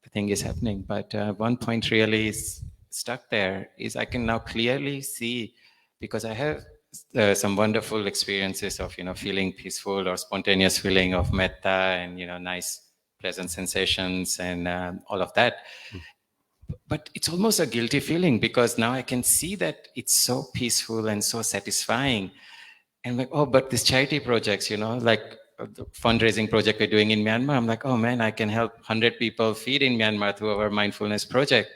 the thing is happening. But one point really is stuck there is, I can now clearly see, because I have some wonderful experiences of, feeling peaceful or spontaneous feeling of metta and, nice, pleasant sensations and all of that. But it's almost a guilty feeling, because now I can see that it's so peaceful and so satisfying. And like, oh, but these charity projects, like the fundraising project we're doing in Myanmar, I'm like, oh man, I can help 100 people feed in Myanmar through our mindfulness project.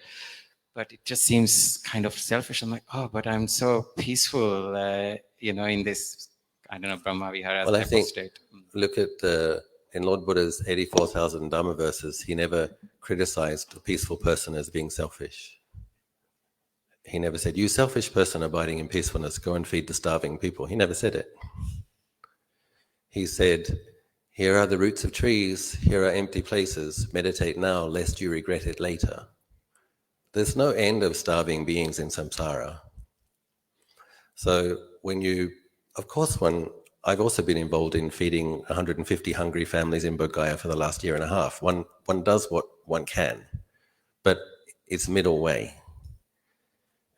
But it just seems kind of selfish. I'm like, oh, but I'm so peaceful, in this, I don't know, Brahmavihara Well, I type of think, state. look at in Lord Buddha's 84,000 Dhamma verses, he never criticized a peaceful person as being selfish. He never said, you selfish person abiding in peacefulness, go and feed the starving people. He never said it. He said, here are the roots of trees, here are empty places, meditate now, lest you regret it later. There's no end of starving beings in samsara. So I've also been involved in feeding 150 hungry families in Bodh Gaya for the last year and a half. One does what one can, but it's middle way.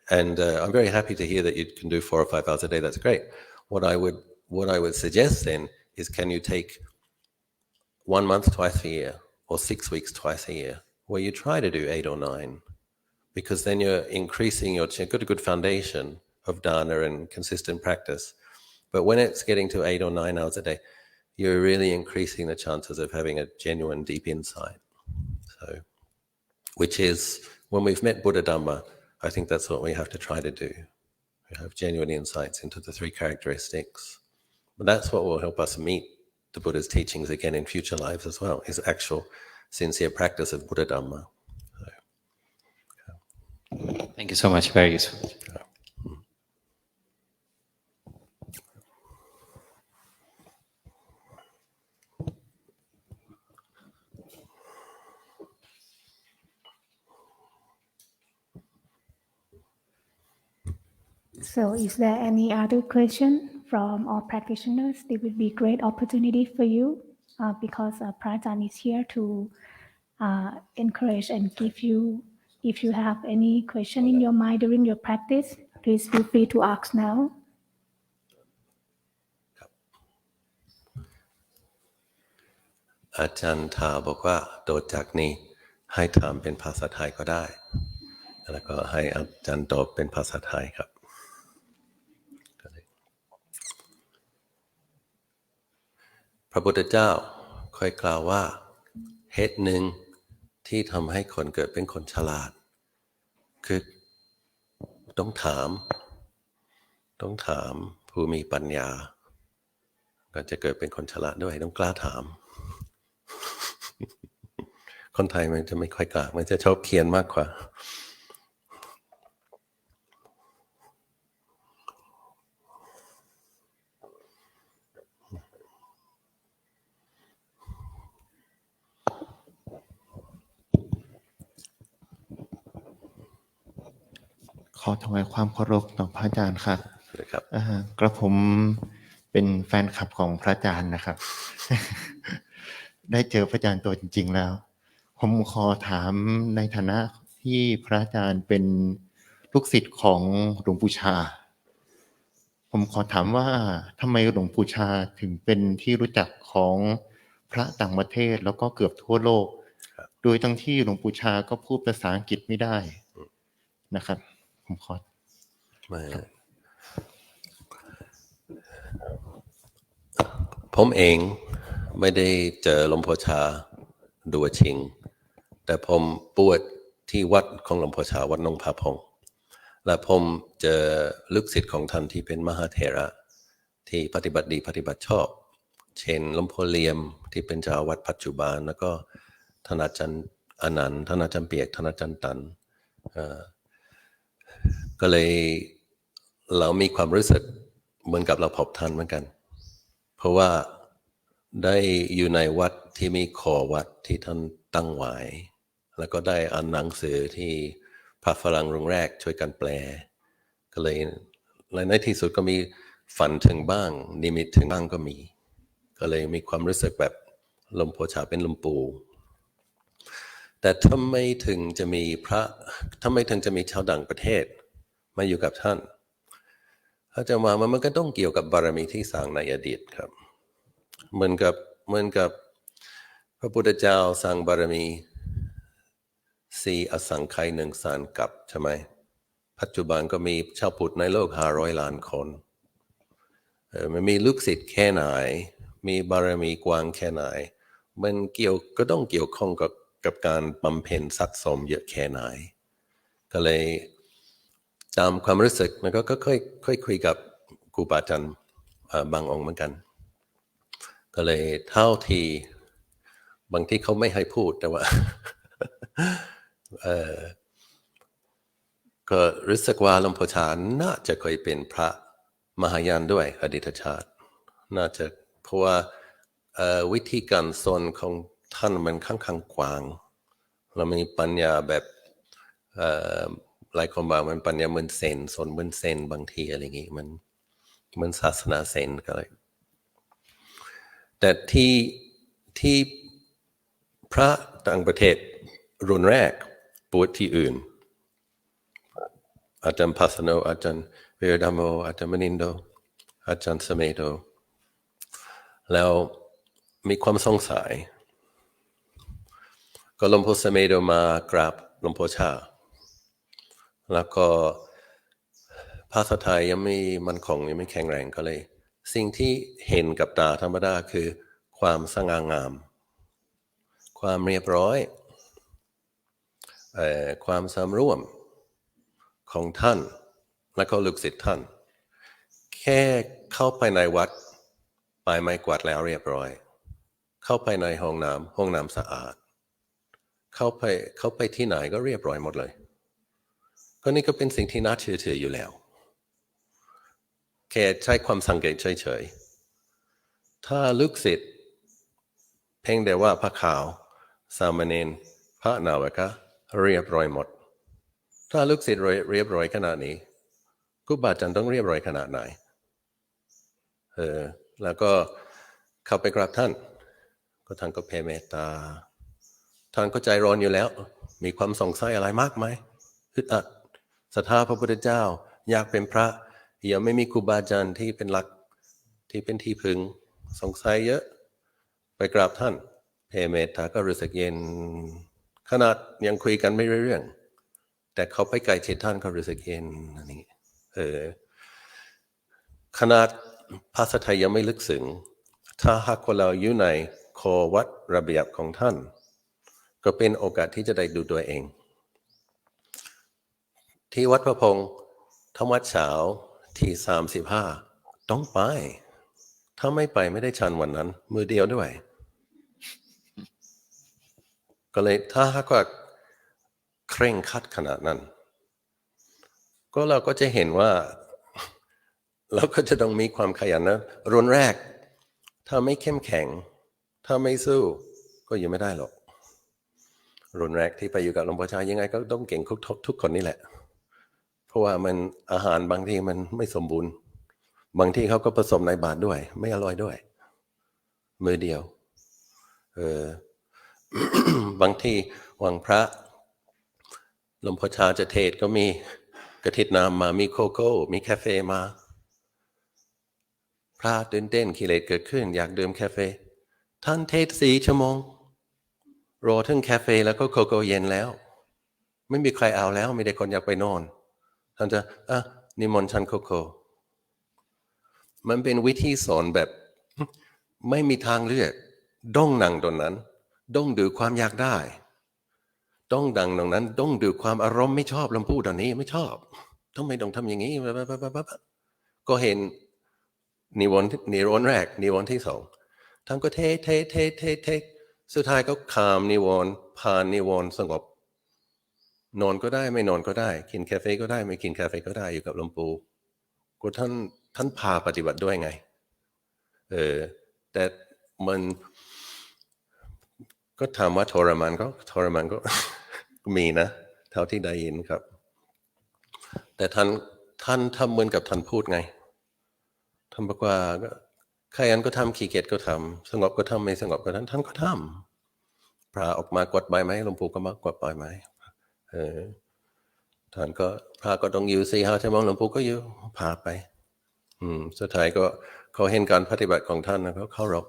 And I'm very happy to hear that you can do 4 or 5 hours a day. That's great. What I would suggest then is, can you take 1 month twice a year, or 6 weeks twice a year, where you try to do 8 or 9, because then you're increasing you've got a good foundation of dana and consistent practice. But when it's getting to 8 or 9 hours a day, you're really increasing the chances of having a genuine deep insight. So, which is, when we've met Buddha Dhamma, I think that's what we have to try to do. We have genuine insights into the 3 characteristics. But that's what will help us meet the Buddha's teachings again in future lives as well, is actual sincere practice of Buddha Dhamma. Thank you so much. Very useful. So is there any other question from our practitioners? It would be a great opportunity for you, because Prajahn is here to encourage and give you, if you have any question in your mind during your practice, please feel free to ask now. อาจารย์ทาบอกว่าโดยจากนี้ให้ถามเป็นภาษาไทยก็ได้ แล้วก็ให้อาจารย์ตอบเป็นภาษาไทยครับ พระพุทธเจ้าเคยกล่าวว่าเหตุหนึ่งที่ทำให้คนเกิดเป็นคนฉลาดคือต้องถามผู้มีปัญญาก่อนจะเกิดเป็นคนฉลาดด้วยต้องกล้าถาม คนไทยมันจะไม่ค่อยกล้ามันจะชอบเขียนมากกว่า ขอถวายความเคารพต่อพระอาจารย์ครับ นะครับ กระผมเป็นแฟนคลับของพระอาจารย์นะครับ ได้เจอพระอาจารย์ตัวจริงๆแล้ว ผมขอถามในฐานะที่พระอาจารย์เป็นลูกศิษย์ของหลวงปู่ชา ผมขอถามว่าทำไมหลวงปู่ชาถึงเป็นที่รู้จักของพระต่างประเทศแล้วก็เกือบทั่วโลก โดยทั้งที่หลวงปู่ชาก็พูดภาษาอังกฤษไม่ได้นะครับผมขอ ผมเองไม่ได้เจอหลวงพ่อชาตัวจริงแต่ผมบวชที่วัดของหลวงพ่อชาวัดนงพาพงและผมเจอลูกศิษย์ของท่านที่เป็นมหาเถระที่ปฏิบัติดีปฏิบัติชอบเช่นหลวงพ่อเลียมที่เป็นเจ้าวัดปัจจุบันแล้วก็ท่านอาจารย์อนันต์ท่านอาจารย์เปียกท่านอาจารย์ตันก็เลยเรามีความรู้สึกเหมือนกับเราพบท่านเหมือนกันเพราะว่าได้อยู่ในวัดที่มีขอวัดที่ท่านตั้งไว้แล้วก็ได้อ่านหนังสือที่พระฝรั่งรุ่งแรกช่วยกันแปลก็เลยในที่สุดก็มีฝันถึงบ้างนิมิตถึงบ้างก็มีก็เลยมีความรู้สึกแบบหลวงพ่อชาเป็นหลวงปู่แต่ทำไมถึงจะมีชาวต่างประเทศมาอยู่กับท่านอาจารย์ว่ามันก็ต้องเกี่ยวกับบารมีที่สร้างในอดีตครับเหมือนกับพระพุทธเจ้าสร้างบารมี4อสังไขย1แสนกับใช่ไหมปัจจุบันก็มีชาวพุทธในโลก500 ล้านคนมันมีลูกศิษย์แค่ไหนมีบารมีกว้างแค่ไหนมันก็ต้องเกี่ยวข้องกับการบำเพ็ญสะสมเยอะแค่ไหนก็เลยตามความรู้สึกมันก็ค่อยคุยกับครูบาอาจารย์บางองค์เหมือนกันก็เลยเท่าที่บางที่เขาไม่ให้พูดแต่ว่า ก็รู้สึกว่าหลวงพ่อชาน่าจะเคยเป็นพระมหายานด้วยอดีตชาติน่าจะเพราะว่าวิธีการสอนของท่านมันค่อนข้างกว้างแล้วมีปัญญาแบบหลายคนบอกมันปัญญาเหมือนเซนสอนเหมือนเซนบางทีอะไรอย่างงี้มันเหมือนศาสนาเซนก็เลยแต่ที่พระต่างประเทศรุ่นแรกบวชที่อื่นอาจารย์พัสโนอาจารย์เวรดามโมอาจารย์มนินโดอาจารย์สเมโดแล้วมีความสงสัยก็หลวงพ่อสเมโดมากราบหลวงพ่อชาแล้วก็ภาษาไทยยังไม่มั่นคงยังไม่แข็งแรงก็เลยสิ่งที่เห็นกับตาธรรมดาคือความสง่างามความเรียบร้อยความสำรวมของท่านและก็ลูกศิษย์ท่านแค่เข้าไปในวัดปลายไม้กวาดแล้วเรียบร้อยเข้าไปในห้องน้ำสะอาดเข้าไปที่ไหนก็เรียบร้อยหมดเลยก็นี่ก็เป็นสิ่งที่น่าเชื่อถืออยู่แล้วแค่ใช้ความสังเกตเฉยๆถ้าลูกศิษย์เพ่งแต่ว่าพระขาวสามเณรพระนาวกะเรียบร้อยหมดถ้าลูกศิษย์เรียบร้อยขนาดนี้ครูบาอาจารย์ต้องเรียบร้อยขนาดไหนแล้วก็เข้าไปกราบท่านก็ท่านก็แผ่เมตตาท่านก็ใจร้อนอยู่แล้วมีความสงสัยอะไรมากไหมอึดอัดศรัทธาพระพุทธเจ้าอยากเป็นพระยังไม่มีครูบาอาจารย์ที่เป็นหลักที่เป็นที่พึงสงสัยเยอะไปกราบท่านแผ่เมตตาก็รู้สึกเย็นขนาดยังคุยกันไม่รู้เรื่องแต่เขาไปไกลชิดท่านก็รู้สึกเย็นอันนี้ขนาดภาษาไทยยังไม่ลึกซึ้งถ้าหากว่าเราอยู่ในคอวัดระเบียบของท่านก็เป็นโอกาสที่จะได้ดูตัวเองที่วัดพระพงษ์ธรรมวัดเช้าที่35ต้องไปถ้าไม่ไปไม่ได้ฉันวันนั้นมือเดียวด้วยก็เลยถ้าหากว่าเคร่งครัดขนาดนั้นก็เราก็จะเห็นว่าเราก็จะต้องมีความขยันนะรุ่นแรกถ้าไม่เข้มแข็งถ้าไม่สู้ก็อยู่ไม่ได้หรอกรุ่นแรกที่ไปอยู่กับหลวงพ่อชายังไงก็ต้องเก่งทุกคนนี่แหละ เพราะว่ามันอาหารบางทีมันไม่สมบูรณ์ บางทีเขาก็ผสมในบาตรด้วย ไม่อร่อยด้วย มือเดียว บางทีวันพระหลวงพ่อชาจะเทศก็มีกระติดน้ำมามีโกโก้มีกาแฟมา พระตื่นเต้นกิเลสเกิดขึ้นอยากดื่มกาแฟท่านเทศ4 ชั่วโมงรอถึงกาแฟแล้วก็โกโก้เย็นแล้วไม่มีใครเอาแล้วมีแต่คนอยากไปนอนท่านจะนิมนต์ฉันโกโก้มันเป็นวิธีสอนแบบไม่มีทางเลือกต้องนั่งตรงนั้นต้องดูความอยากได้ต้องดังตรงนั้นต้องดูความอารมณ์ไม่ชอบลำพูดตอนนี้ไม่ชอบต้องไม่ต้องทำอย่างนี้ก็เห็นนิวรณ์แรกนิวรณ์ที่2ท่านก็เทสุดท้ายก็คามนิวรณ์ผ่านนิวรณ์สงบนอนก็ได้ไม่นอนก็ได้กินกาแฟก็ได้ไม่กินกาแฟก็ได้อยู่กับหลวงปู่ก็ท่านพาปฏิบัติด้วยไงแต่มันก็ถามว่าทรมานก็ มีนะเท่าที่ได้ยินครับแต่ท่านทำเหมือนกับท่านพูดไงท่านบอกว่าขยันก็ทำขี้เกียจก็ทำสงบก็ทำไม่สงบก็ท่านก็ทำพระออกมากวาดใบไม้หลวงปู่ก็มากวาดใบไม้ท่านก็พระก็ต้องอยู่4-5 ชั่วโมงหลวงปู่ก็อยู่พาไปสุดท้ายก็เขาเห็นการปฏิบัติของท่านแล้วก็เคารพ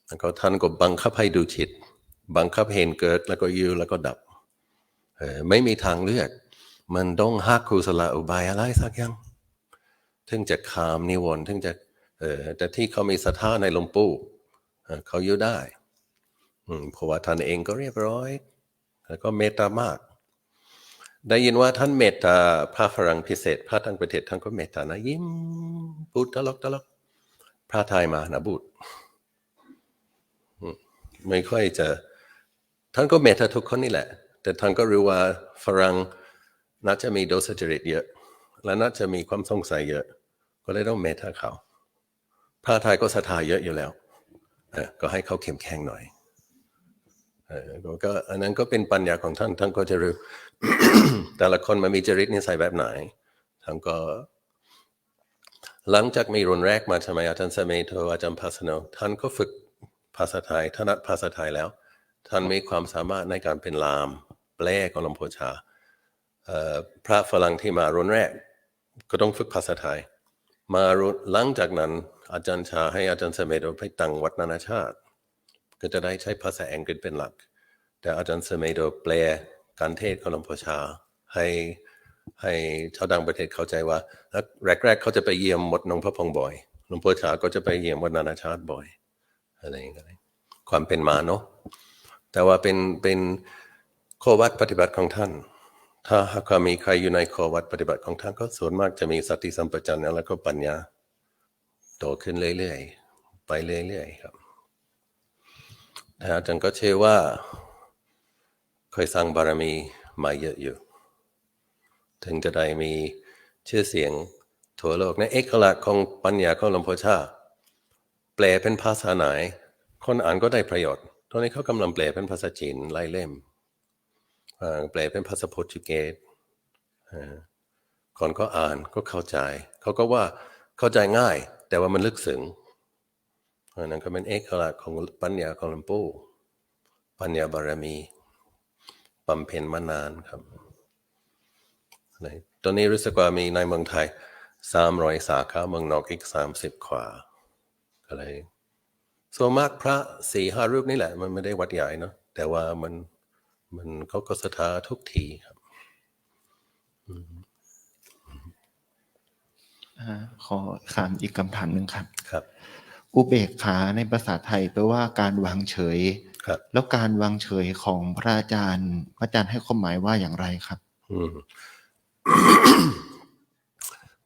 แล้วก็ท่านก็บังคับให้ดูจิตบังคับเห็นเกิดแล้วก็อยู่แล้วก็ดับไม่มีทางเลือกมันต้องหักกุศลอุบายอะไรสักอย่างถึงจะคามนิวรณ์ถึงจะแต่ที่เขามีศรัทธาในหลวงปู่เขาอยู่ได้เพราะว่าท่านเองก็เรียบร้อยแล้วก็เมตตามากได้ยินว่าท่านเมตตาพระฝรั่งพิเศษพระต่างประเทศท่านก็เมตตานะยิ้มพูดตลกพระไทยมานะบูดไม่ค่อยจะท่านก็เมตตาทุกคนนี่แหละแต่ท่านก็รู้ว่าฝรั่งน่าจะมีโดสจริตเยอะและน่าจะมีความสงสัยเยอะก็เลยต้องเมตตาเขาพระไทยก็ศรัทธาเยอะอยู่แล้วก็ให้เขาเข้มแข็งหน่อยก็อันนั้นก็เป็นปัญญาของท่านก็จะรู้ แต่ละคนมันมีจริตนิสัยแบบไหนท่านก็หลังจากมีรุ่นแรกมาใช่ไหมอาจารย์เสเมโทอาจารย์พัสโนท่านก็ฝึกภาษาไทยถนัดภาษาไทยแล้วท่านมีความสามารถในการเป็นลามแปลของหลวงพ่อชาพระฝรั่งที่มารุ่นแรกก็ต้องฝึกภาษาไทยมาหลังจากนั้นอาจารย์ชาให้อาจารย์เสเมโทไปตั้งวัดนานาชาติก็จะได้ใช้ภาษาอังกฤษเป็นหลักแต่อาจารย์เสเมโทแปลการเทศของหลวงพ่อชาให้ชาวต่างประเทศเข้าใจว่าแรกเขาจะไปเยี่ยมวัดหนองพระพองบ่อยหลวงพ่อชาก็จะไปเยี่ยมวัดนานาชาติบ่อยอะไรอย่างเงี้ยความเป็นมาเนาะแต่ว่าเป็นข้อวัดปฏิบัติของท่านถ้าหากมีใครอยู่ในข้อวัดปฏิบัติของท่านก็ส่วนมากจะมีสติสัมปชัญญะแล้วก็ปัญญาโตขึ้นเรื่อยๆไปเรื่อยๆครับอาจารย์ก็เชื่อว่าเคยสร้างบารมีมาเยอะอยู่ถึงจะได้มีชื่อเสียงทั่วโลกในเอกลักษณ์ของปัญญาของหลวงพ่อชาแปลเป็นภาษาไหนคนอ่านก็ได้ประโยชน์ตอนนี้เขากำลังแปลเป็นภาษาจีนหลายเล่มแปลเป็นภาษาโปรตุเกสคนก็อ่านก็เข้าใจเขาก็ว่าเข้าใจง่ายแต่ว่ามันลึกซึ้งนั่นก็เป็นเอกลักษณ์ของปัญญาของหลวงปู่ปัญญาบารมีบำเพ็ญมานานครับตอนนี้รู้สึกว่ามีในเมืองไทย300 สาขาเมืองนอกอีก30 กว่าอะไรส่วนมากพระ 4-5 รูปนี่แหละมันไม่ได้วัดใหญ่เนาะแต่ว่ามันเขาก็ศรัทธาทุกทีครับขอถามอีกคำถามหนึ่งครับครับอุเบกขาในภาษาไทยแปลว่าการวางเฉยครับแล้วการวางเฉยของพระอาจารย์ให้ความหมายว่าอย่างไรครับ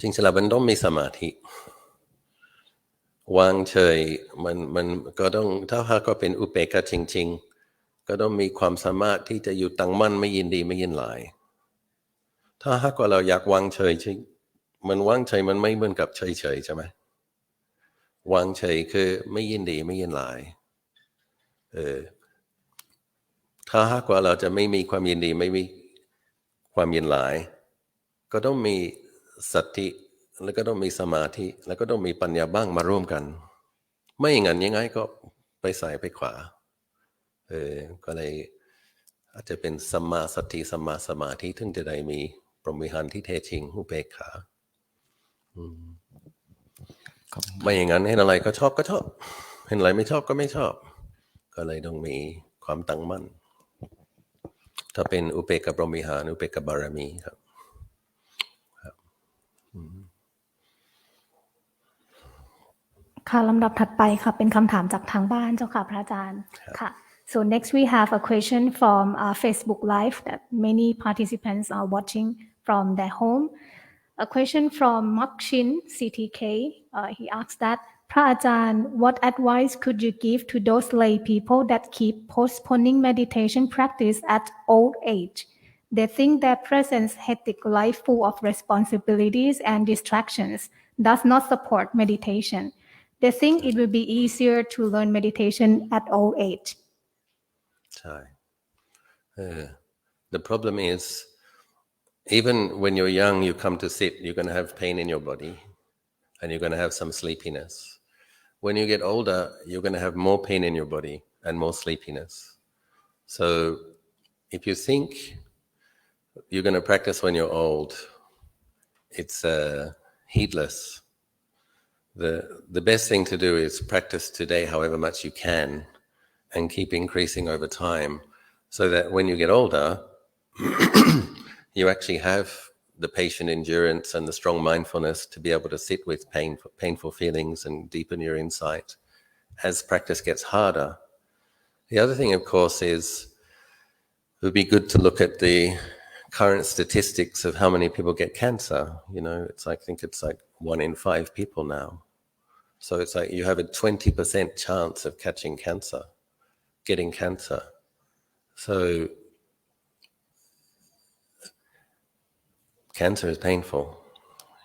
จริงๆแล้วมันต้องมีสมาธิวางเฉยมันก็ต้องถ้าหากก็เป็นอุเบกขาจริงๆก็ต้องมีความสามารถที่จะอยู่ตั้งมั่นไม่ยินดีไม่ยินร้ายถ้าหากว่าเราอยากวางเฉยมันวางเฉยมันไม่เหมือนกับเฉยๆใช่ไหมวางเฉยคือไม่ยินดีไม่ยินร้ายถ้าหากว่าเราจะไม่มีความยินดีไม่มีความยินร้าย ก็ต้องมีสติแล้วก็ต้องมีสมาธิแล้วก็ต้องมีปัญญาบ้างมาร่วมกัน ไม่อย่างนั้นยังไงก็ไปซ้ายไปขวาก็เลยอาจจะเป็นสัมมาสติสัมมาสมาธิถึงจะได้มีพรหมวิหารที่แท้จริงอุเบกขาไม่อย่างนั้นเห็นอะไรก็ชอบก็ชอบเห็นอะไรไม่ชอบก็ไม่ชอบก็เลยต้องมีความตั้งมั่นถ้าเป็นอุเบกขาพรหมวิหารอุเบกขาบารมีครับค่ะลำดับถัดไปค่ะเป็นคำถามจากทางบ้านเจ้าค่ะพระอาจารย์ค่ะ so next we have a question from Facebook Live that many participants are watching from their home. A question from Makshin CTK. He asks that, Phra Ajahn, what advice could you give to those lay people that keep postponing meditation practice at old age? They think their present hectic life full of responsibilities and distractions does not support meditation. They think it will be easier to learn meditation at old age. ใช่ The problem is even when you're young you come to sit you're going to have pain in your body and you're going to have some sleepiness. When you get older you're going to have more pain in your body and more sleepiness. So if you think you're going to practice when you're old, it's heedless. The best thing to do is practice today however much you can and keep increasing over time so that when you get older you actually have the patient endurance and the strong mindfulness to be able to sit with painful feelings and deepen your insight as practice gets harder. The other thing, of course, is it would be good to look at the current statistics of how many people get cancer. You know, I think it's like 1 in 5 people now. So it's like you have a 20% chance of catching cancer, getting cancer. So cancer is painful.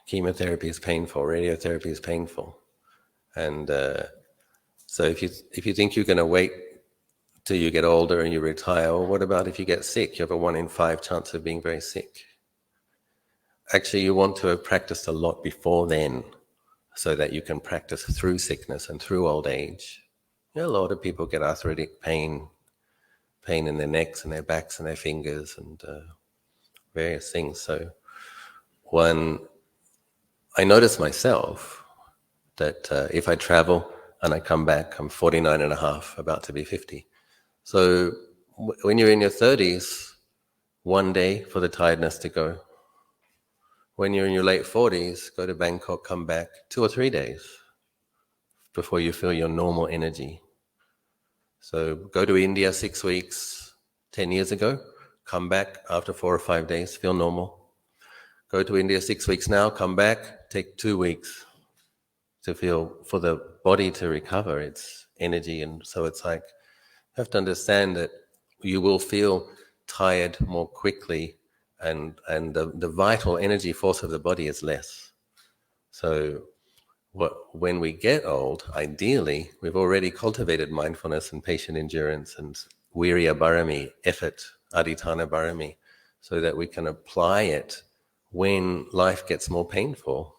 Chemotherapy is painful. Radiotherapy is painful. And so if you think you're going to wait till you get older and you retire, well, what about if you get sick? You have a 1 in 5 chance of being very sick. Actually, you want to have practiced a lot before then so that you can practice through sickness and through old age. You know, a lot of people get arthritic pain in their necks and their backs and their fingers and various things. So I notice myself that if I travel and I come back, I'm 49 and a half, about to be 50. So when you're in your 30s, 1 day for the tiredness to go. When you're in your late 40s, go to Bangkok, come back 2 or 3 days before you feel your normal energy. So go to India 6 weeks 10 years ago, come back after 4 or 5 days, feel normal. Go to India 6 weeks now, come back, take 2 weeks to feel, for the body to recover its energy. And so it's like, you have to understand that you will feel tired more quickly and the vital energy force of the body is less. So when we get old, ideally, we've already cultivated mindfulness and patient endurance and virya barami, effort, adhitthana barami, so that we can apply it when life gets more painful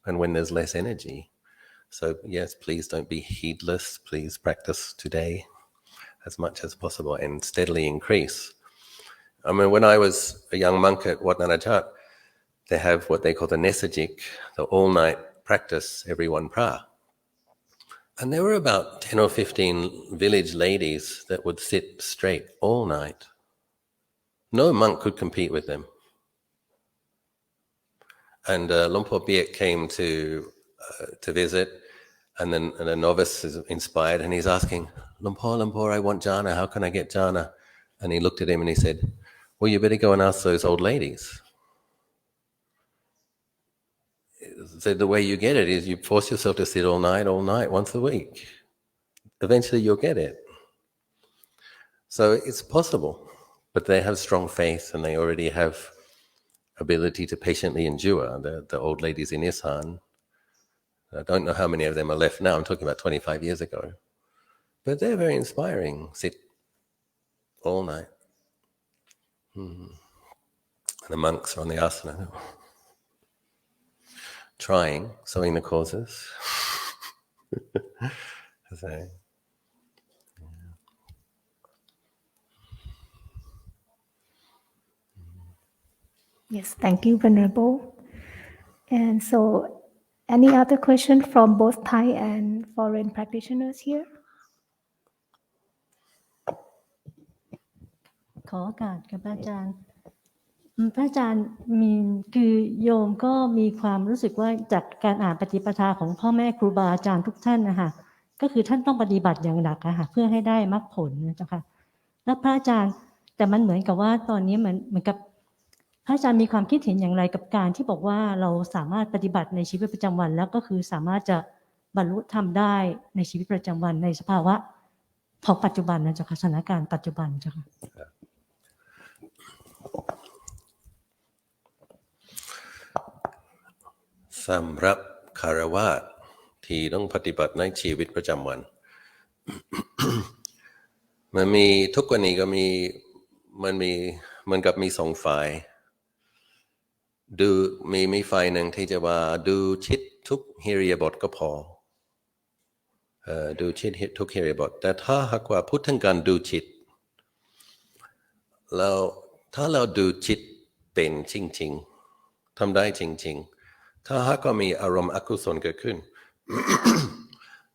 and when there's less energy. So yes, please don't be heedless. Please practice today as much as possible and steadily increase. I mean, when I was a young monk at Wat Nanachat, they have what they call the Nesajik, the all-night practice every 1 Phra. And there were about 10 or 15 village ladies that would sit straight all night. No monk could compete with them. And Luang Por Biek came to visit, and then a novice is inspired, and he's asking, Luang Por, I want jhana. How can I get jhana? And he looked at him and he said, well, you better go and ask those old ladies. So the way you get it is you force yourself to sit all night, once a week. Eventually you'll get it. So it's possible, but they have strong faith and they already have ability to patiently endure. The old ladies in Isan, I don't know how many of them are left now. I'm talking about 25 years ago. But they're very inspiring. Sit all night. The monks are on the asana, trying, sowing the causes. So, Yes, thank you, Venerable. And so, any other question from both Thai and foreign practitioners here? ขอโอกาสกับพระอาจารย์พระอาจารย์มีคือโยมก็มีความรู้สึกว่าจากการอ่านปฏิปทาของพ่อแม่ครูบาอาจารย์ทุกท่านนะคะก็คือท่านต้องปฏิบัติอย่างหนักนะคะเพื่อให้ได้มรรคผลนะเจ้าค่ะแล้วพระอาจารย์แต่มันเหมือนกับว่าตอนนี้เหมือนกับพระอาจารย์มีความคิดเห็นอย่างไรกับการที่บอกว่าเราสามารถปฏิบัติในชีวิตประจำวันแล้วก็คือสามารถจะบรรลุธรรมได้ในชีวิตประจำวันในสภาวะของปัจจุบันนะเจ้าค่ะสถานการณ์ปัจจุบันเจ้าค่ะสำหรับคารวะที่ต้องปฏิบัติในชีวิตประจำวัน มันมีทุกวันนี้ก็มันกับมีสองฝ่ายดูมีฝ่ายหนึ่งที่จะว่าดูชิดทุกฮิริยาบถก็พอดูชิดทุกฮิริยาบถแต่ถ้าหากว่าพูดถึงการดูจิตแล้วถ้าเราดูจิตเป็นจริงๆทำได้จริงๆถ้าหากว่ามีอารมณ์อกุศลเกิดขึ้น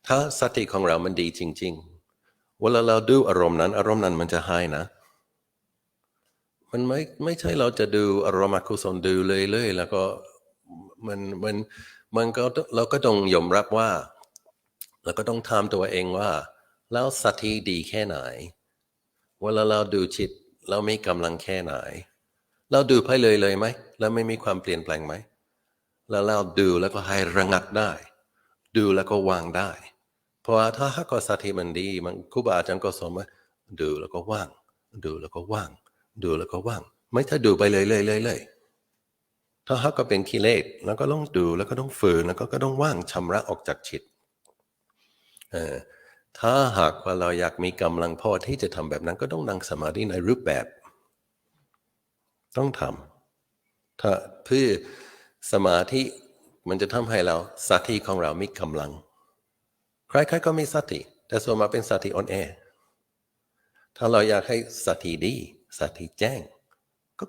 ถ้าสติของเรามันดีจริงๆเวลาเราดูอารมณ์นั้นมันจะหายนะมันไม่ใช่เราจะดูอารมณ์อกุศลดูเลยแล้วก็มันก็เราก็ต้องยอมรับว่าเราก็ต้องถามตัวเองว่าแล้วสติดีแค่ไหนเวลาเราดูจิตเรามีกำลังแค่ไหนเราดูไปเลยไหมแล้วไม่มีความเปลี่ยนแปลงไหมแล้วเราดูแล้วก็ให้ระงับได้ดูแล้วก็วางได้เพราะว่าถ้าหากว่าสติมันดีมันครูบาอาจารย์ก็สอนว่าดูแล้วก็ว่างดูแล้วก็ว่างดูแล้วก็ว่างไม่ถ้าดูไปเลยถ้าหากว่าเป็นกิเลสแล้วก็ต้องดูแล้วก็ต้องฝืนแล้วก็ต้องว่างชำระออกจากจิตถ้าหากว่าเราอยากมีกำลังพอที่จะทำแบบนั้นก็ต้องนั่งสมาธิในรูปแบบต้องทำถ้าเพื่อสมาธิมันจะทำให้เราสติของเรามีกำลังใครๆก็มีสติแต่ส่วนมากเป็นสติอ่อนแอถ้าเราอยากให้สติดีสติแจ้ง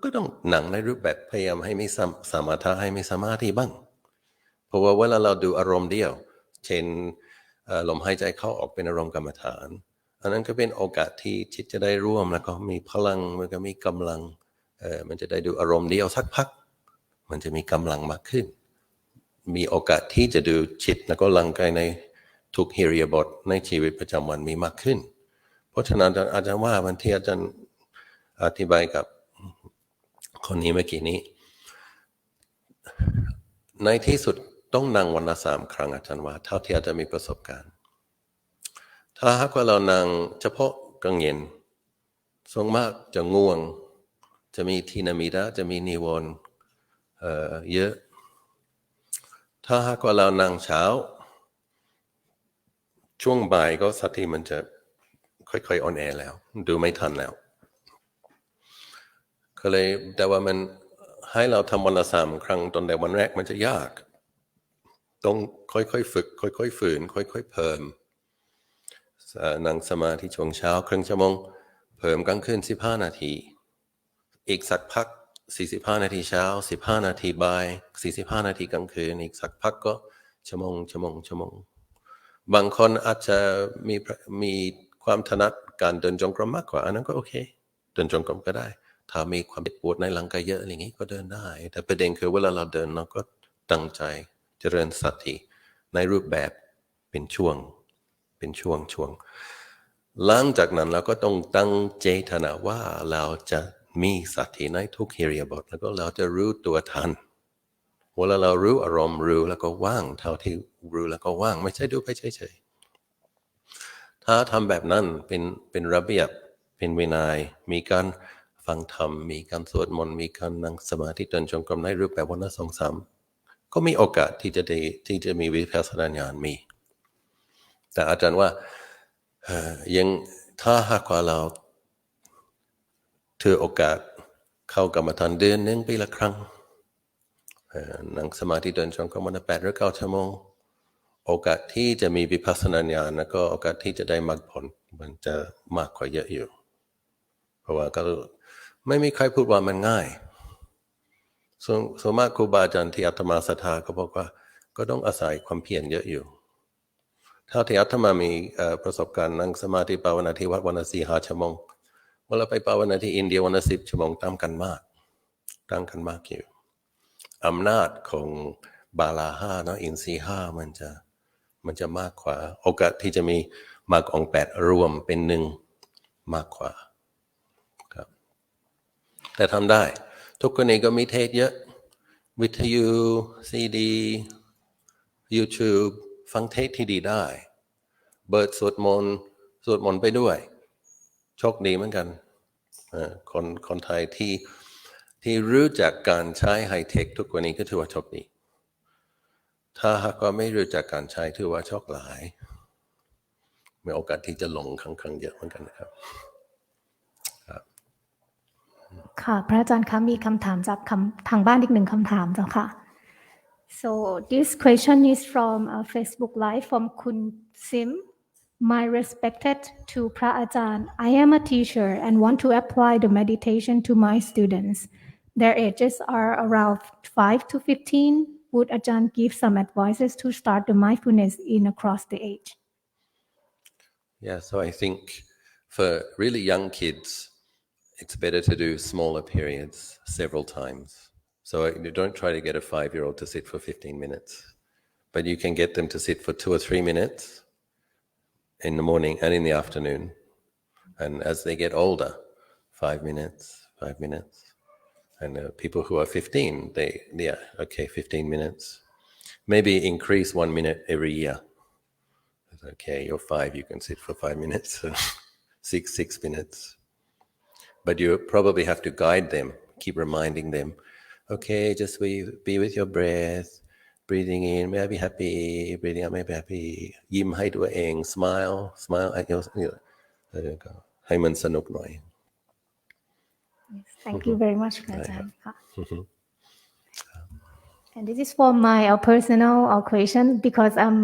ก็ต้องนั่งในรูปแบบพยายามให้มีสมถะให้มีสมาธิบ้างเพราะว่าเวลาเราดูอารมณ์เดียวเช่นลมหายใจเข้าออกเป็นอารมณ์กรรมฐานอันนั้นก็เป็นโอกาสที่จิตจะได้ร่วมแล้วก็มีพลังมันก็มีกำลังมันจะได้ดูอารมณ์เดียวสักพักมันจะมีกำลังมากขึ้นมีโอกาสที่จะดูจิตแล้วก็ร่างกายในทุกอิริยาบถในชีวิตประจำวันมีมากขึ้นเพราะฉะนั้นอาจารย์ว่ามันที่อาจารย์อธิบายกับคนนี้เมื่อกี้นี้ในที่สุดต้องนั่งวันละ3 ครั้งอาจารย์ว่าเท่าที่อาจจะมีประสบการณ์ถ้าหากว่าเรานั่งเฉพาะกลางเย็นส่วนมากจะง่วงจะมีทีนามิดะจะมีนิวรณ์เยอะถ้าหากว่าเรานั่งเช้าช่วงบ่ายก็สติมันจะค่อยๆอ่อนแอแล้วดูไม่ทันแล้วก็เลยแต่ว่ามันให้เราทำวันละ3 ครั้งตอนแต่วันแรกมันจะยากต้องค่อยๆฝึกค่อยๆฝืนค่อยๆเพิ่มนั่งสมาธิช่วงเช้าครึ่งชั่วโมงเพิ่มกลางคืน15 นาทีอีกสักพัก45 นาทีเช้า15 นาทีบ่าย45 นาทีกลางคืนอีกสักพักก็ชั่วโมงบางคนอาจจะมีความถนัดการเดินจงกรมมากกว่าอันนั้นก็โอเคเดินจงกรมก็ได้ถ้ามีความปวดในร่างกายเยอะอะไรอย่างนี้ก็เดินได้แต่ประเด็นคือเวลาเราเดินเราก็ตั้งใจเจริญสติในรูปแบบเป็นช่วงหลังจากนั้นเราก็ต้องตั้งเจตนาว่าเราจะมีสติในทุกอิริยาบถแล้วก็เราจะรู้ตัวทันเวลาเรารู้อารมณ์รู้แล้วก็ว่างเท่าที่รู้แล้วก็ว่างไม่ใช่ดูไปเฉยๆถ้าทำแบบนั้นเป็นระเบียบเป็นวินัยมีการฟังธรรมมีการสวดมนต์มีการนั่งสมาธิเดินจงกรมในรูปแบบวันละ2-3ก็มีโอกาสที่จะมีวิปัสสนาญาณมีแต่อาจารย์ว่ายังถ้าหากว่าเราถือโอกาส เข้ากรรมฐานเดือนหนึ่งปีละครั้งนั่งสมาธิเดินจงกรมวันละ8 หรือ 9 ชั่วโมงโอกาสที่จะมีวิปัสสนาญาณแล้วก็โอกาสที่จะได้มรรคผลมันจะมากกว่าเยอะอยู่เพราะว่าก็ไม่มีใครพูดว่ามันง่ายส่วนมากครูบาอาจารย์ที่อาตมาศรัทธาก็บอกว่าก็ต้องอาศัยความเพียรเยอะอยู่เท่าที่อาตมามีประสบการณ์นั่งสมาธิภาวนาที่วัดวันละ 4-5 ชั่วโมงเวลาไปภาวนาที่อินเดียวันละ 10 ชั่วโมงต่างกันมากอยู่อำนาจของบาลา5เนาะอินทรีย์5มันจะมากกว่าโอกาสที่จะมีมรรคองค์8รวมเป็นหนึ่งมากกว่าครับแต่ทำได้ทุกคนเองก็มีเทศเยอะวิทยุซีดี YouTube ฟังเทศที่ดีได้เบิดสวดมนต์ไปด้วยโชคดีเหมือนกันคนไทยที่รู้จักการใช้ไฮเทคทุกวันนี้ก็ถือว่าโชคดีถ้าหากว่าไม่รู้จักการใช้ถือว่าโชคหลายมีโอกาสที่จะหลงครั้งเยอะเหมือนกันนะครับค่ะพระอาจารย์คะมีคำถามจากทางบ้านอีก1 คำถามเจ้าค่ะ so this question is from a Facebook Live from Kun Sim. My respected to Phra Ajahn, I am a teacher and want to apply the meditation to my students. Their ages are around 5 to 15. Would Ajahn give some advices to start the mindfulness in across the age? Yeah, so I think for really young kids, it's better to do smaller periods several times. So you don't try to get a 5-year-old to sit for 15 minutes, but you can get them to sit for 2 or 3 minutes in the morning and in the afternoon. And as they get older, 5 minutes. And people who are 15, 15 minutes. Maybe increase 1 minute every year. Okay, you're 5, you can sit for 5 minutes, 6 minutes. But you probably have to guide them, keep reminding them, okay, just be with your breath, breathing in, may I be happy, breathing out, may I be happy, ยิ้มให้ตัวเอง smile at your, ให้มันสนุกหน่อย Yes, thank you very much, Ajahn. And this is for my personal question because I'm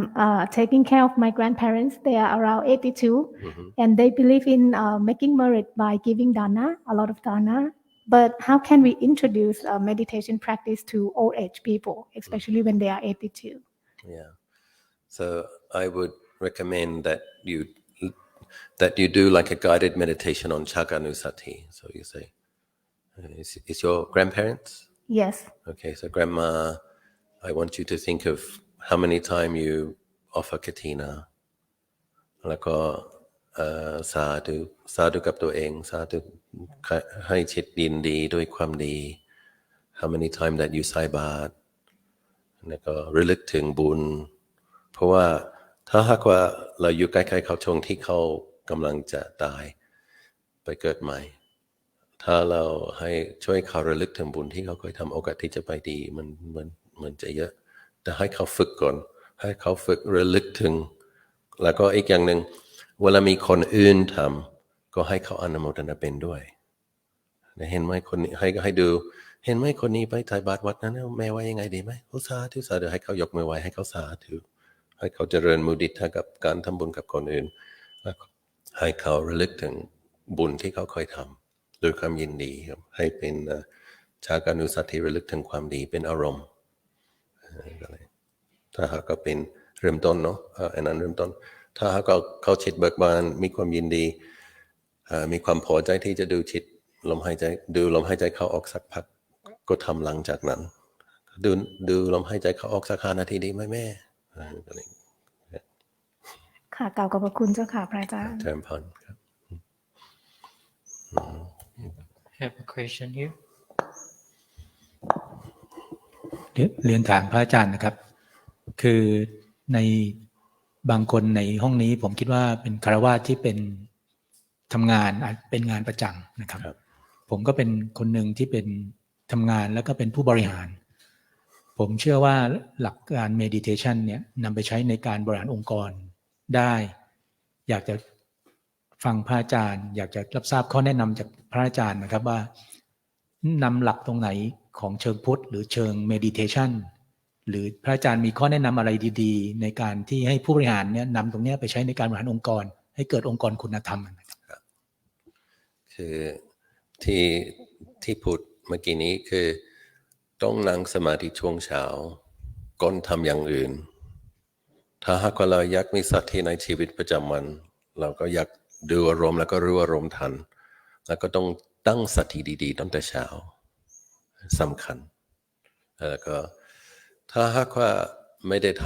taking care of my grandparents. They are around 82, and they believe in making merit by giving dana, a lot of dana. But how can we introduce meditation practice to old age people, especially when they are 82? Yeah. So I would recommend that you do like a guided meditation on Chaganusati. So you say, is your grandparents? Yes. Okay, so grandma, I want you to think of how many times you offer katina. แล้วก็สาธุกับตัวเองสาธุให้จิตยินดีด้วยความดี how many times that you ใส่บาตรแล้วก็ระลึกถึงบุญเพราะว่าถ้าหากว่าเราอยู่ใกล้ๆเขาช่วงที่เขากำลังจะตายไปเกิดใหม่ถ้าเราให้ช่วยเขาระลึกถึงบุญที่เขาเคยทำโอกาสที่จะไปดีมันจะเยอะแต่ให้เขาฝึกก่อนให้เขาฝึกระลึกถึงแล้วก็อีกอย่างหนึ่งเวลามีคนอื่นทำก็ให้เขาอนุโมทนาเป็นด้วยเห็นไหมคนนี้ให้ดูเห็นไหมคนนี้ไปใส่บาตรวัดนั้นแม่ว่ายังไงดีไหมสาธุให้เขายกมือไหว้ให้เขาสาธุให้เขาเจริญมุดิตากับการทำบุญกับคนอื่นแล้วให้เขาระลึกถึงบุญที่เขาเคยทำด้วยความยินดีครับให้เป็นชาการุสัตติระลึกถึงความดีเป็นอารมณ์ถ้าหากก็เป็นเริ่มต้นเนาะอันนั้นเริ่มต้นถ้าหากเขาจิตเบิกบานมีความยินดีมีความพอใจที่จะดูจิตลมหายใจเข้าออกสักพักก็ทำหลังจากนั้นดูลมหายใจเข้าออกสัก5 นาทีดีไหมแม่ค่ะกล่าวขอบพระคุณเจ้าค่ะพระอาจารย์ เจริญพรครับ Have a question here. เรียนถามพระอาจารย์นะครับคือในบางคนในห้องนี้ผมคิดว่าเป็นฆราวาสที่เป็นทำงานเป็นงานประจำนะครับผมก็เป็นคนหนึ่งที่เป็นทำงานแล้วก็เป็นผู้บริหารผมเชื่อว่าหลักการ meditation เนี่ยนำไปใช้ในการบริหารองค์กรได้อยากจะฟังพระอาจารย์อยากจะรับทราบข้อแนะนำจากพระอาจารย์นะครับว่า นำหลักตรงไหนของเชิงพุทธหรือเชิงเมดิเทชันหรือพระอาจารย์มีข้อแนะนำอะไรดีๆในการที่ให้ผู้บริหารเนี่ยนำตรงนี้ไปใช้ในการบริหารองค์กรให้เกิดองค์กรคุณธรรมนะครับคือที่พูดเมื่อกี้นี้คือต้องนั่งสมาธิช่วงเช้าก่อนทำอย่างอื่นถ้าหากว่าเราอยากมีสติในชีวิตประจำวันเราก็อยากดูอารมณ์แล้วก็รู้อารมณ์ทันแล้วก็ต้องตั้งสติดีๆตั้งแต่เช้าสำคัญแล้วก็ถ้าหากว่าไม่ได้ท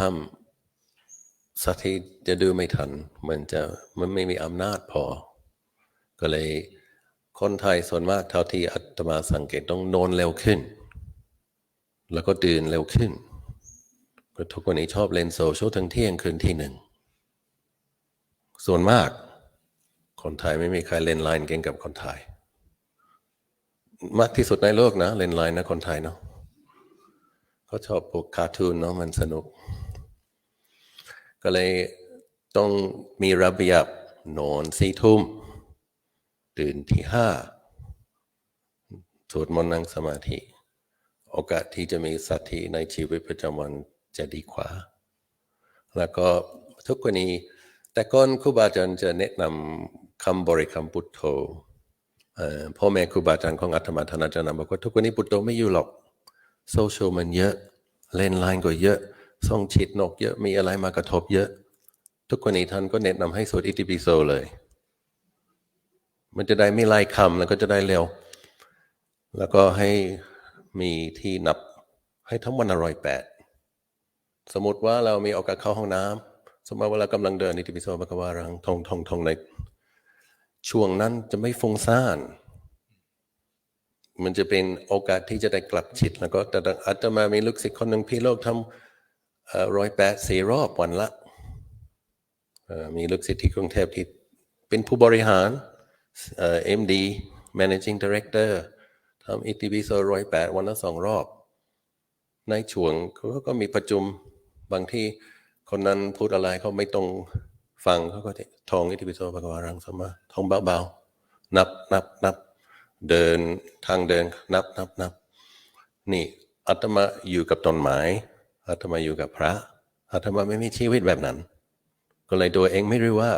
ำสติจะดูไม่ทันมันไม่มีอำนาจพอก็เลยคนไทยส่วนมากเท่าที่อาตมาสังเกตต้องนอนเร็วขึ้นแล้วก็ตื่นเร็วขึ้นก็ทุกวันนี้ชอบเล่นโซเชียลทั้งเที่ยงคืนที่หนึ่งส่วนมากคนไทยไม่มีใครเล่นไลน์เก่งกับคนไทยมากที่สุดในโลกนะเล่นไลน์นะคนไทยเนาะเขาชอบพวกคาร์ตูนเนาะมันสนุกก็เลยต้องมีระเบียบนอน4 ทุ่มตื่นที่5สวดมนต์นั่งสมาธิโอกาสที่จะมีสติในชีวิตประจำวันจะดีกว่าแล้วก็ทุกวันนี้แต่ก่อนครูบาอาจารย์จะแนะนำคำบริกรรมพุทโธพ่อแม่ครูบาอาจารย์ของอาตมาท่านอาจารย์บอกว่าทุกวันนี้พุทโธไม่อยู่หรอกโซเชียลมันเยอะเล่นไลน์ก็เยอะส่องฉีดนกเยอะมีอะไรมากระทบเยอะทุกวันนี้ท่านก็แนะนำให้สวดอิติปิโสเลยมันจะได้ไม่ไล่คำแล้วก็จะได้เร็วแล้วก็ให้มีที่นับให้ทั้งวัน108สมมติว่าเรามีโอกาสเข้าห้องน้ำสมมติว่าเรากำลังเดินอิติปิโสภะคะวะรังท่องในช่วงนั้นจะไม่ฟุ้งซ่านมันจะเป็นโอกาสที่จะได้กลับจิตแล้วก็แต่อาตมามีลูกศิษย์คนหนึ่งพี่โลกทำ108 รอบวันละมีลูกศิษย์ที่กรุงเทพที่เป็นผู้บริหารMD Managing Director ทำอิติปิโส108วันละ2 รอบในช่วงเขาก็มีประชุมบางที่คนนั้นพูดอะไรเขาไม่ตรงฟังเขาก็ท่องอิติปิโสภะคะวะรังสัมมาท่องเบาๆนับเดินทางเดินนับนี่อาตมาอยู่กับต้นไม้อาตมาอยู่กับพระอาตมาไม่มีชีวิตแบบนั้นก็เลยตัวเองไม่รู้ว่า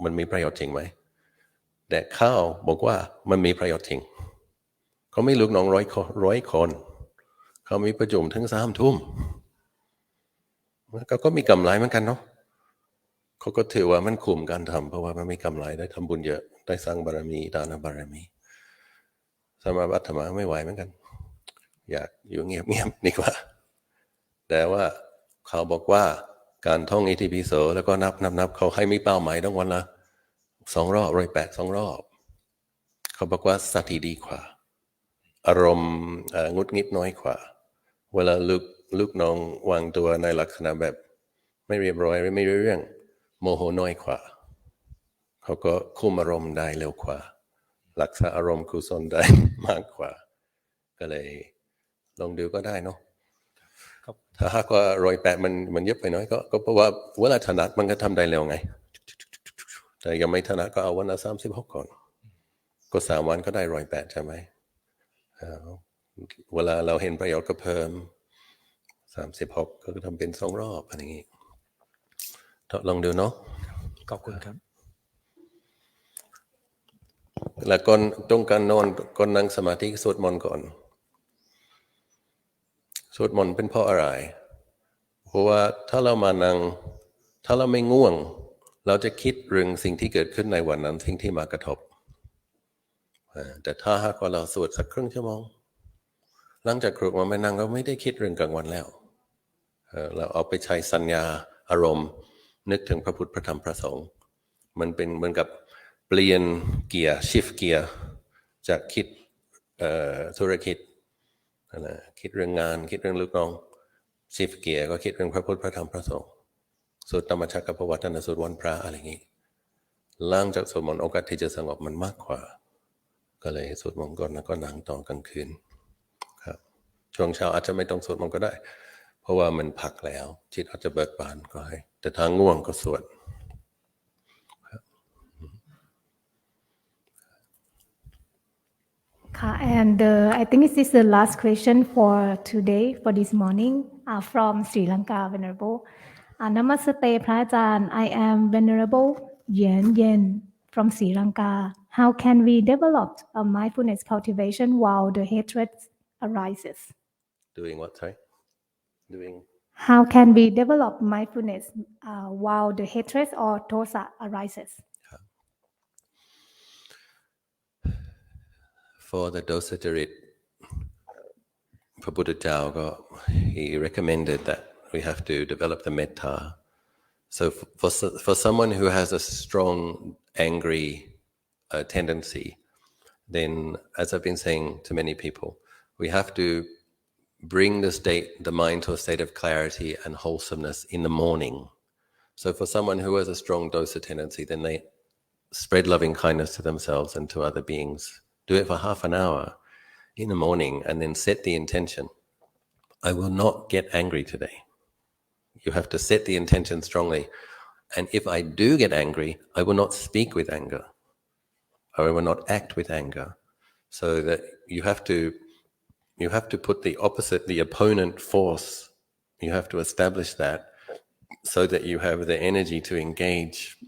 มันมีประโยชน์จริงไหมแต่ข้าวบอกว่ามันมีประโยชน์จริงเขาไม่ลูกน้อง100 คนเขามีประชุมถึง3 ทุ่มก็มีกำไรเหมือนกันเนาะเขาก็ถือว่ามันคุ้มการทำเพราะว่ามันมีกำไรได้ทำบุญเยอะได้สร้างบารมีทานบารมีสำหรับอาตมาไม่ไหวเหมือนกันอยากอยู่เงียบๆดีกว่าแต่ว่าเขาบอกว่าการท่องอิติปิโสแล้วก็นับเขาให้มีเป้าหมายต้องวันละ2 รอบ108 2 รอบเขาบอกว่าสติดีกว่าอารมณ์งุดงิดน้อยกว่าเวลาลูกน้องวางตัวในลักษณะแบบไม่เรียบร้อยไม่รู้เรื่องโมโหน้อยกว่าเขาก็คุมอารมณ์ได้เร็วกว่ารักษาอารมณ์กุศลได้มากกว่าก็เลยลองดูก็ได้เนาะถ้าหากว่า108มันเยอะไปน้อยก็เพราะว่าเวลาถนัดมันก็ทำได้เร็วไงแต่ยังไม่ถนัดก็เอาวันละ36ก่อนก็3 วันก็ได้108ใช่ไหมเวลาเราเห็นประโยชน์ก็เพิ่ม36ก็ทำเป็น2 รอบอะไรอย่างนี้ลองดูเนาะขอบคุณครับแล้วก่อนต้องการนอนก่อนนั่งสมาธิสวดมนต์ก่อนสวดมนต์เป็นเพราะอะไรเพราะว่าถ้าเรามานั่งถ้าเราไม่ง่วงเราจะคิดเรื่องสิ่งที่เกิดขึ้นในวันนั้นสิ่งที่มากระทบแต่ถ้าหากว่าเราสวดสักครึ่งชั่วโมงหลังจากครูมาไม่นั่งเราไม่ได้คิดเรื่องกลางวันแล้วเราเอาไปใช้สัญญาอารมณ์นึกถึงพระพุทธพระธรรมพระสงฆ์มันเป็นเหมือนกับเปลี่ยนเกียร์ชิฟเกียร์จากคิดธุรกิจคิดเรื่องงานคิดเรื่องลูกน้องชิฟเกียร์ก็คิดเรื่องพระพุทธพระธรรมพระสงฆ์สวดธรรมจักรกับพระวัฒนสูตรวันพระอะไรอย่างนี้หลังจากสวดมนต์โอกาสที่จะสงบมันมากกว่าก็เลยสวดมนต์ก่อนแล้วก็นั่งต่อกลางคืนครับช่วงเช้าอาจจะไม่ต้องสวดมนต์ก็ได้เพราะว่ามันพักแล้วจิตอาจจะเบิกบานก็ให้แต่ทางง่วงก็สวด And I think this is the last question for today, for this morning, from Sri Lanka, Venerable. Namaste, พระอาจารย์ I am Venerable Yen Yen from Sri Lanka. How can we develop a mindfulness cultivation while the hatred arises? Doing what, sorry? Doing... How can we develop mindfulness while the hatred or dosa arises? For the dosa jarit, Pra Buddha Jao, he recommended that we have to develop the metta. So for someone who has a strong angry tendency, then, as I've been saying to many people, we have to bring the mind to a state of clarity and wholesomeness in the morning. So for someone who has a strong dosa tendency, then they spread loving kindness to themselves and to other beings. Do it for half an hour in the morning and then set the intention. I will not get angry today. You have to set the intention strongly. And if I do get angry, I will not speak with anger, or I will not act with anger. So that you have to put the opposite, the opponent force, you have to establish that so that you have the energy to engage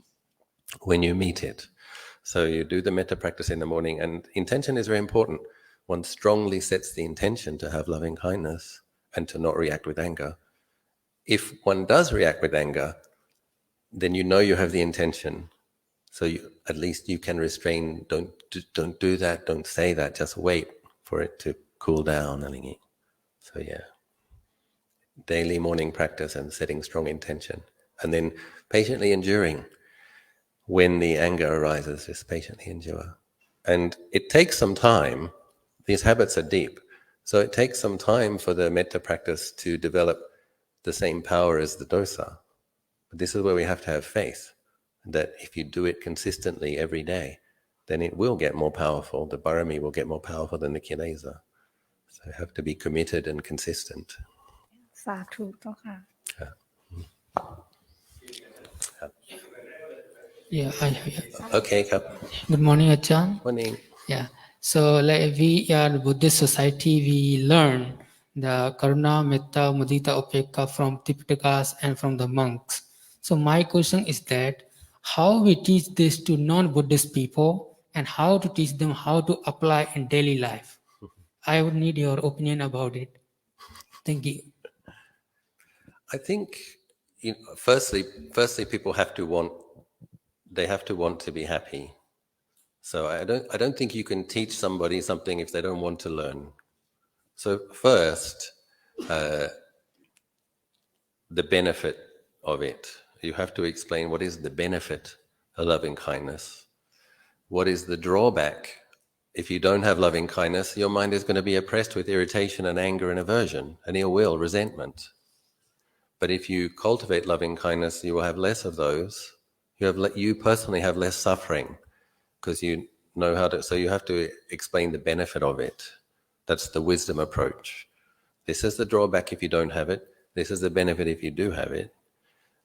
when you meet it. So you do the metta practice in the morning, and intention is very important. One strongly sets the intention to have loving kindness and to not react with anger. If one does react with anger, then you know you have the intention. So at least you can restrain, don't do that, don't say that, just wait for it to cool down. So yeah, daily morning practice and setting strong intention. And then patiently enduring. When the anger arises, just patiently endure. And it takes some time. These habits are deep. So it takes some time for the metta practice to develop the same power as the dosa. But this is where we have to have faith, that if you do it consistently every day, then it will get more powerful. The barami will get more powerful than the kilesa. So you have to be committed and consistent. สาธุเจ้าค่ะ Okay, Kap. Good morning, Ajahn. Morning. Yeah. So like we are Buddhist society, we learn the Karuna, Metta, Mudita, Upekka from Tipitakas and from the monks. So my question is that how we teach this to non-Buddhist people and how to teach them how to apply in daily life. I would need your opinion about it. Thank you. I think, firstly, people have to want. They have to want to be happy. So I don't think you can teach somebody something if they don't want to learn. So first, the benefit of it. You have to explain what is the benefit of loving kindness. What is the drawback? If you don't have loving kindness, your mind is going to be oppressed with irritation and anger and aversion and ill will, resentment. But if you cultivate loving kindness, you will have less of those. You personally have less suffering because you know how to. So you have to explain the benefit of it. That's the wisdom approach. This is the drawback if you don't have it. This is the benefit if you do have it.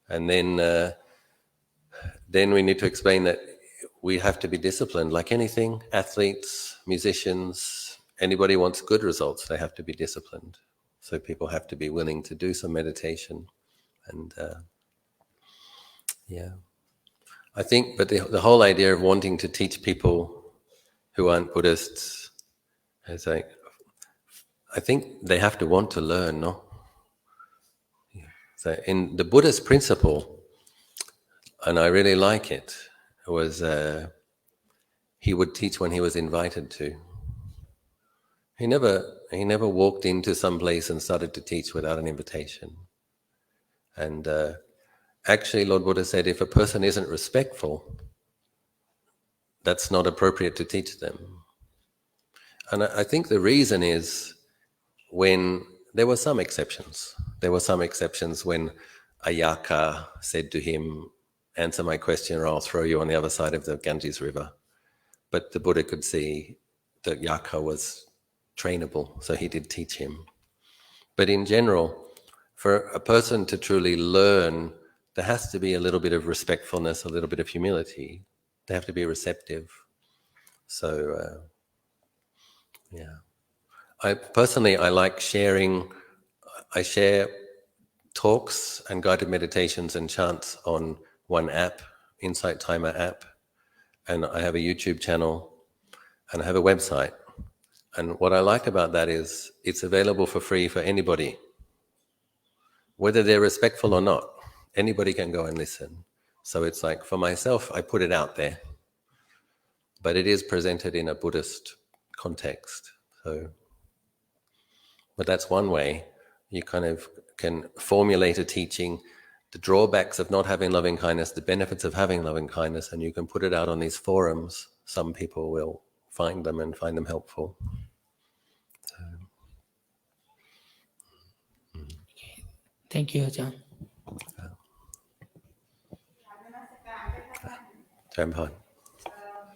And then we need to explain that we have to be disciplined like anything. Athletes, musicians, anybody wants good results, they have to be disciplined. So people have to be willing to do some meditation. And yeah. I think, but the whole idea of wanting to teach people who aren't Buddhists, is like, I think they have to want to learn, no? So in the Buddhist principle, and I really like it, was he would teach when he was invited to. He never walked into some place and started to teach without an invitation. And actually, Lord Buddha said, if a person isn't respectful, that's not appropriate to teach them. And I think the reason is when there were some exceptions. There were some exceptions when Ayaka said to him, answer my question or I'll throw you on the other side of the Ganges River. But the Buddha could see that Yaka was trainable, so he did teach him. But in general, for a person to truly learn, there has to be a little bit of respectfulness, a little bit of humility. They have to be receptive. So Yeah. I like sharing. I share talks and guided meditations and chants on one app, Insight Timer app, and I have a YouTube channel and I have a website. And what I like about that is it's available for free for anybody, whether they're respectful or not. Anybody can go and listen. So it's like, for myself, I put it out there, but it is presented in a Buddhist context. But that's one way you kind of can formulate a teaching, the drawbacks of not having loving kindness, the benefits of having loving kindness, and you can put it out on these forums. Some people will find them and find them helpful. Thank you, Ajahn. เชิญพร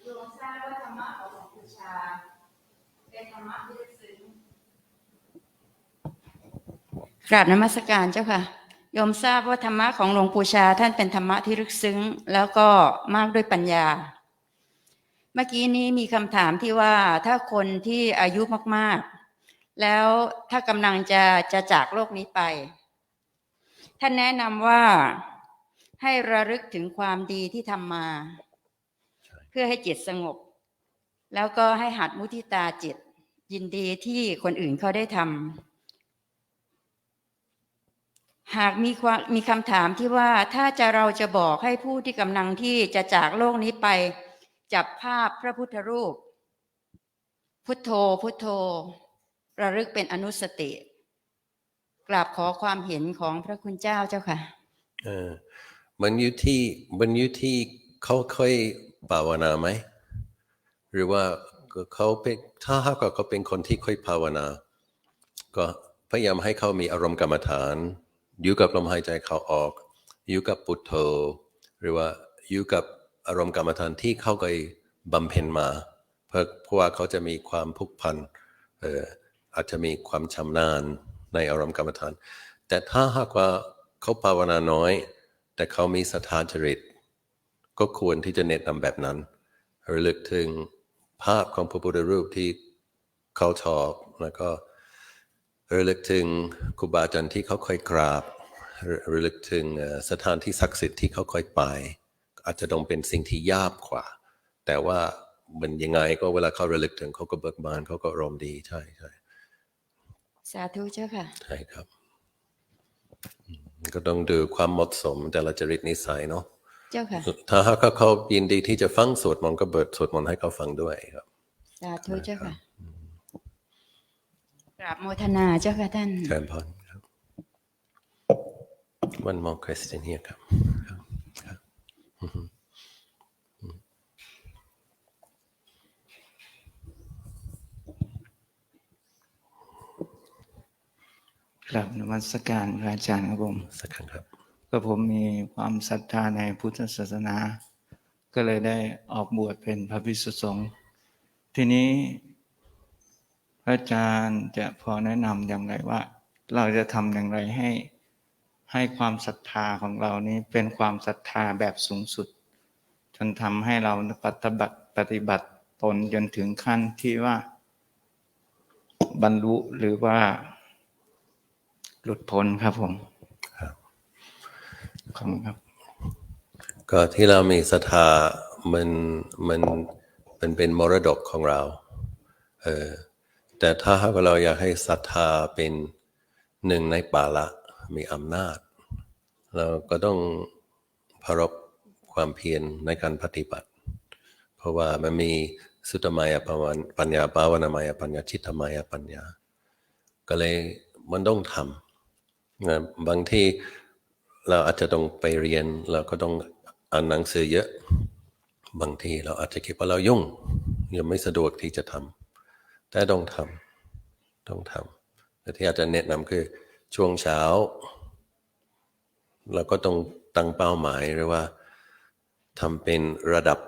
โยมทราบว่าธรรมะของหลวงปู่ชาเป็นธรรมะที่ลึกซึ้งกราบนมัสการเจ้าค่ะโยมทราบว่าธรรมะของหลวงปู่ชาท่านเป็นธรรมะที่ลึกซึ้งแล้วก็มากด้วยปัญญาเมื่อกี้นี้มีคำถามที่ว่าถ้าคนที่อายุมากๆแล้วถ้ากำลังจะจากโลกนี้ไปท่านแนะนำว่าให้ระลึกถึงความดีที่ทำมาเพื่อให้จิตสงบแล้วก็ให้หัดมุทิตาจิตยินดีที่คนอื่นเขาได้ทำหากมีคำถามที่ว่าถ้าเราจะบอกให้ผู้ที่กำลังที่จะจากโลกนี้ไปจับภาพพระพุทธรูปพุทโธพุทโธระลึกเป็นอนุสติกราบขอความเห็นของพระคุณเจ้าเจ้าค่ะมันอยู่ที่เขาเคยภาวนาไหมหรือว่าเขาเป็นถ้าหากเขาเป็นคนที่เคยภาวนาก็พยายามให้เขามีอารมณ์กรรมฐานอยู่กับลมหายใจเข้าออกอยู่กับพุทโธหรือว่าอยู่กับอารมณ์กรรมฐานที่เขาเคยบำเพ็ญมาเพราะว่าเขาจะมีความผูกพันอาจจะมีความชำนาญในอารมณ์กรรมฐานแต่ถ้าหากว่าเขาภาวนาน้อยแต่เขามีศรัทธาจริตก็ควรที่จะแนะนำแบบนั้นระลึกถึงภาพของพระพุทธรูปที่เขาชอบแล้วก็ระลึกถึงครูบาอาจารย์ที่เขาเคยกราบระลึกถึงสถานที่ศักดิ์สิทธิ์ที่เขาเคยไปอาจจะต้องเป็นสิ่งที่ยากกว่าแต่ว่ามันยังไงก็เวลาเขาระลึกถึงเขาก็เบิกบานเขาก็อารมณ์ดีใช่สาธุเจ้าค่ะใช่ครับก็ต้องดูความเหมาะสมแต่ละจริตนิสัยเนาะเจ้าค่ะถ้าเขายินดีที่จะฟังสวดมนต์ก็เปิดสวดมนต์ให้เขาฟังด้วยครับสาธุเจ้าค่ะกราบโมทนาเจ้าค่ะท่านเชิญพรครับ One more question here ครับกราบนมัสการพระอาจารย์ครับผมสักครั้งครับก็ผมมีความศรัทธาในพุทธศาสนาก็เลยได้ออกบวชเป็นพระภิกษุสงฆ์ทีนี้พระอาจารย์จะพอแนะนำอย่างไรว่าเราจะทำอย่างไรให้ความศรัทธาของเรานี้เป็นความศรัทธาแบบสูงสุดจนทำให้เราปฏิบัติตนจนถึงขั้นที่ว่าบรรลุหรือว่าหลุดพ้นครับผมขอบคุณครับก็ที่เรามีศรัทธามันเป็นมรดกของเราแต่ถ้าหากเราอยากให้ศรัทธาเป็นหนึ่งในปาละมีอำนาจเราก็ต้องพรบความเพียรในการปฏิบัติเพราะว่ามันมีสุตมายปัญญาภาวนามายปัญญาจิตตมายปัญญาก็เลยมันต้องทำบางทีเราอาจจะต้องไปเรียนเราก็ต้องอ่านหนังสือเยอะบางทีเราอาจจะคิดว่าเรายุ่งยังไม่สะดวกที่จะทำแต่ต้องทำแต่ที่อาจจะแนะนำคือช่วงเช้าเราก็ต้องตั้งเป้าหมายหรือว่าทำเป็นระดับ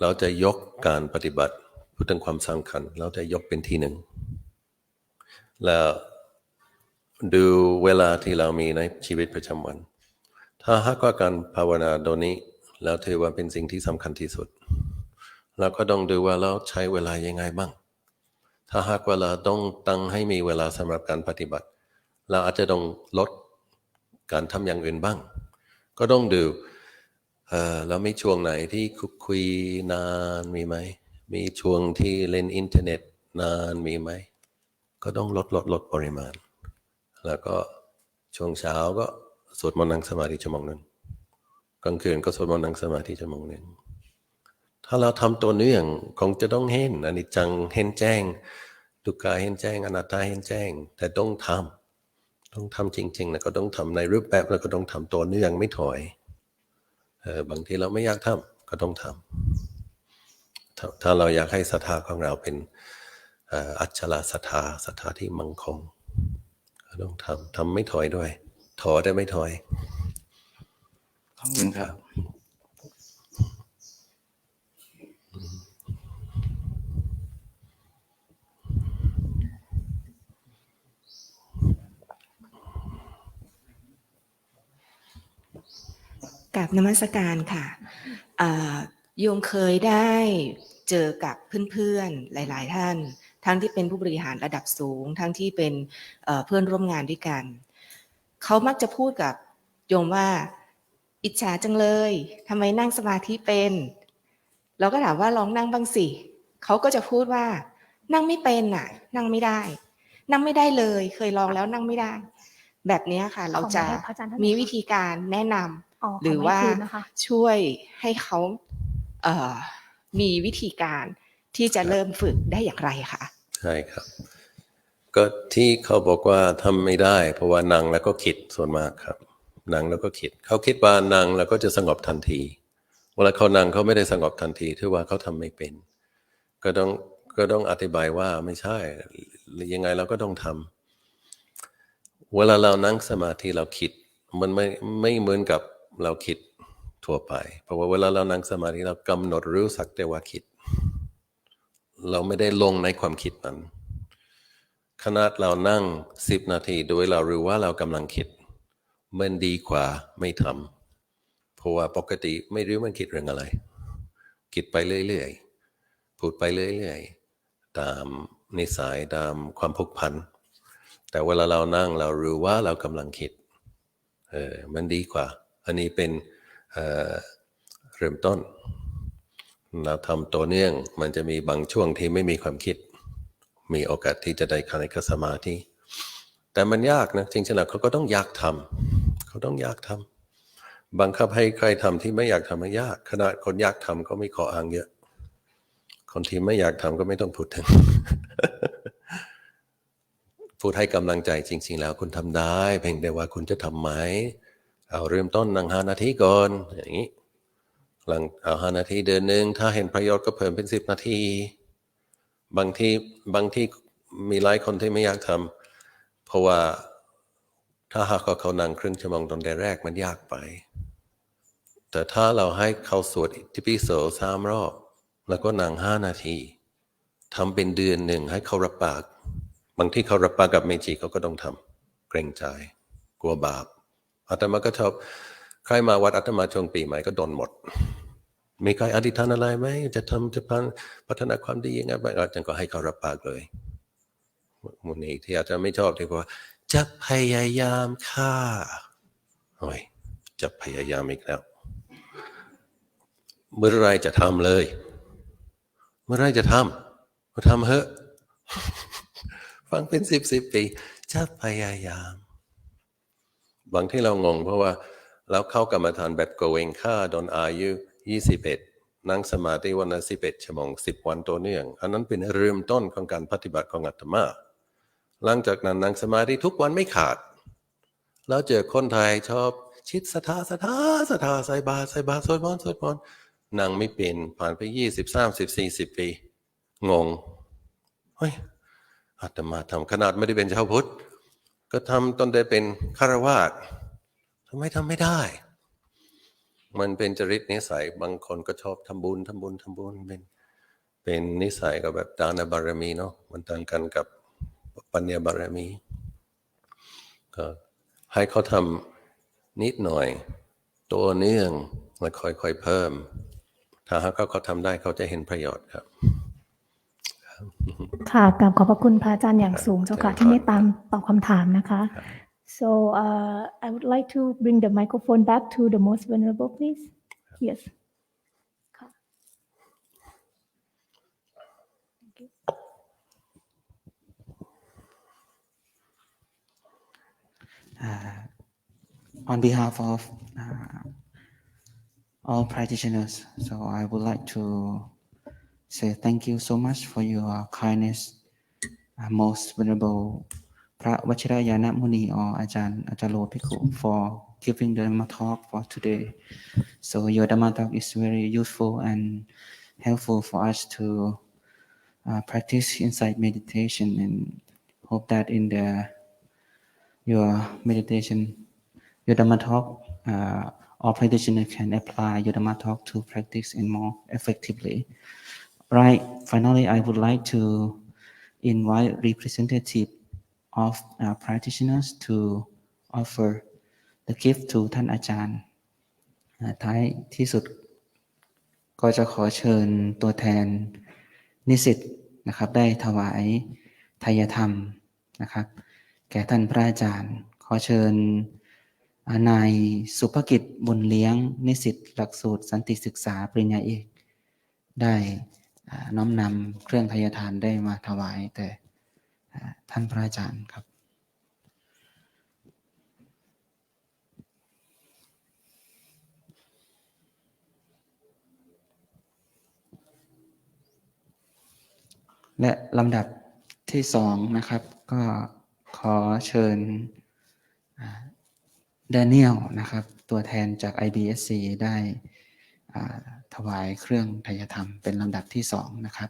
เราจะยกการปฏิบัติพูดถึงความสำคัญเราจะยกเป็นที่หนึ่งแล้วดูเวลาที่เรามีในชีวิตประจำวันถ้าหากว่าการภาวนาโดยนี้แล้วถือว่าเป็นสิ่งที่สำคัญที่สุดเราก็ต้องดูว่าเราใช้เวลายังไงบ้าง ถ้าหากว่าเราต้องตั้งให้มีเวลาสำหรับการปฏิบัติเราอาจจะต้องลดการทำอย่างอื่นบ้างก็ต้องดูแล้วมีช่วงไหนที่คุยนานมีไหมมีช่วงที่เล่นอินเทอร์เน็ตนานมีไหมก็ต้องลดปริมาณแล้วก็ช่วงเช้าก็สวดมนต์นั่งสมาธิชั่วโมงนึงกลางคืนก็สวดมนต์นั่งสมาธิชั่วโมงนึงถ้าเราทำตัวเนื่องคงจะต้องเห็นอนิจจังเห็นแจ้งทุกขังเห็นแจ้งอนัตตาเห็นแจ้งแต่ต้องทำจริงๆนะก็ต้องทำในรูปแบบแล้วก็ต้องทำตัวเนื่องไม่ถอยบางทีเราไม่อยากทำก็ต้องทำถ้าเราอยากให้ศรัทธาของเราเป็นอัจฉริศรัทธาที่มั่นคงก็ต้องทำไม่ถอยด้วยถอได้ไม่ถอยขอบคุณครับ กราบนมัสการค่ะโยมเคยได้เจอกับเพื่อนๆหลายๆท่านทั้งที่เป็นผู้บริหารระดับสูงทั้งที่เป็นเพื่อนร่วมงานด้วยกันเขามักจะพูดกับโยมว่าอิจฉาจังเลยทำไมนั่งสมาธิเป็นเราก็ถามว่าลองนั่งบ้างสิเขาก็จะพูดว่านั่งไม่เป็นน่ะนั่งไม่ได้เลยเคยลองแล้วนั่งไม่ได้แบบนี้ค่ะเราจะมีวิธีการแนะนำหรือว่าช่วยให้เขามีวิธีการที่จะเริ่มฝึกได้อย่างไรคะใช่ครับก็ที่เขาบอกว่าทำไม่ได้เพราะว่านั่งแล้วก็คิดส่วนมากครับนั่งแล้วก็คิดเขาคิดว่านั่งแล้วก็จะสงบทันทีเวลาเขานั่งเขาไม่ได้สงบทันทีถือว่าเขาทำไม่เป็นก็ต้องอธิบายว่าไม่ใช่ยังไงเราก็ต้องทำเวลาเรานั่งสมาธิเราคิดมันไม่เหมือนกับเราคิดทั่วไปเพราะว่าเวลาเรานั่งสมาธิเรากำหนดรู้สักแต่ว่าคิดเราไม่ได้ลงในความคิดมันขนาดเรานั่ง10 นาทีโดยเรารู้ว่าเรากำลังคิดมันดีกว่าไม่ทำเพราะว่าปกติไม่รู้มันคิดเรื่องอะไรคิดไปเรื่อยๆพูดไปเรื่อยๆตามนิสัยตามความผูกพันแต่เวลาเรานั่งเรารู้ว่าเรากำลังคิดมันดีกว่าอันนี้เป็นเริ่มต้นเราทำตัวเนื่องมันจะมีบางช่วงที่ไม่มีความคิดมีโอกาสที่จะได้เข้าในสมาธิแต่มันยากนะจริงๆแล้วเขาก็ต้องอยากทำบังคับให้ใครทำที่ไม่อยากทำมันยากขนาดคนอยากทำก็มีข้ออ้างเยอะคนที่ไม่อยากทำก็ไม่ต้องพูดถึง พูดให้กำลังใจจริงๆแล้วคุณทำได้เพียงแต่ว่าคุณจะทำไหมเอาเริ่มต้นนั่ง5 นาทีก่อนอย่างนี้หลังเอา5 นาทีเดือนนึงถ้าเห็นประโยชน์ก็เพิ่มเป็น10 นาทีบางที่มีหลายคนที่ไม่อยากทำเพราะว่าถ้าหากเขานั่งครึ่งชั่วโมงตอนแรกมันยากไปแต่ถ้าเราให้เขาสวดอิติปิโส3 รอบแล้วก็นั่ง5 นาทีทำเป็นเดือนหนึ่งให้เขารับปากบางที่เขารับปากกับเมจิเขาก็ต้องทำเกรงใจกลัวบาปอาตมาก็ชอบใครมาวัดอาตมาช่วงปีใหม่ก็โดนหมดมีใครอธิษฐานอะไรไหมจะพัฒนาความดียังไงบ้างอาจารย์ก็ให้เขารับปากเลยมุนีที่อาจารย์ไม่ชอบที่ว่าจะพยายามฆ่าโอ้ยจะพยายามอีกแล้วเมื่อไรจะทำเลยเมื่อไรจะทำมาทำเถอะฟังเป็น10 ปีจะพยายามบางที่เรางงเพราะว่าเราเข้ากรรมฐานแบบโกเองฆ่าตอนอายุ21นั่งสมาธิวันละ11 ชั่วโมง10 วันตัวเนื่องอันนั้นเป็นเริ่มต้นของการปฏิบัติของอาตมาหลังจากนั้นนั่งสมาธิทุกวันไม่ขาดแล้วเจอคนไทยชอบชิดศรัทธาใส่บาตรสวดมนต์นั่งไม่เป็นผ่านไป20 30 40 ปีงงเฮ้ยอาตมาทำขนาดไม่ได้เป็นชาวพุทธก็ทำตอนได้เป็นฆราวาสทำไมทำไม่ได้มันเป็นจริตนิสัยบางคนก็ชอบทำบุญเป็นนิสัยก็แบบทานบารมีเนาะมันต่างกันกับปัญญาบารมีก็ให้เขาทำนิดหน่อยตัวเนื่องแล้วค่อยๆเพิ่มถ้าหากเขาทำได้เขาจะเห็นประโยชน์ครับ ค่ะกราบขอบพระคุณพระอาจารย์อย่างสูงเจ้าค่ะที่เมตตาตอบคำถามนะคะ so I would like to bring the microphone back to the most vulnerable please yes ค่ะ Thank you. On behalf of all practitioners, so I would like to say thank you so much for your kindness, most venerable Phra Vajirayannamuni or Ajahn Achalo Bhikkhu for giving the Dhamma talk for today. So your Dhamma talk is very useful and helpful for us to practice insight meditation, and hope that in your meditation, your Dhamma talk, all practitioners can apply your Dhamma talk to practice and more effectively. Right. Finally, I would like to invite representative of practitioners to offer the gift to ท่านอาจารย์ท้ายที่สุดก็จะขอเชิญตัวแทนนิสิตนะครับได้ถวายไทยธรรมนะครับแก่ท่านพระอาจารย์ขอเชิญนายสุภกิจบุญเลี้ยงนิสิตหลักสูตรสันติศึกษาปริญญาเอกได้น้อมนำเครื่องไทยทานได้มาถวายแต่ท่านพระอาจารย์ครับและลำดับที่สองนะครับก็ขอเชิญแดเนียลนะครับตัวแทนจาก IBSC ได้ถวายเครื่องไทยธรรมเป็นลำดับที่สองนะครับ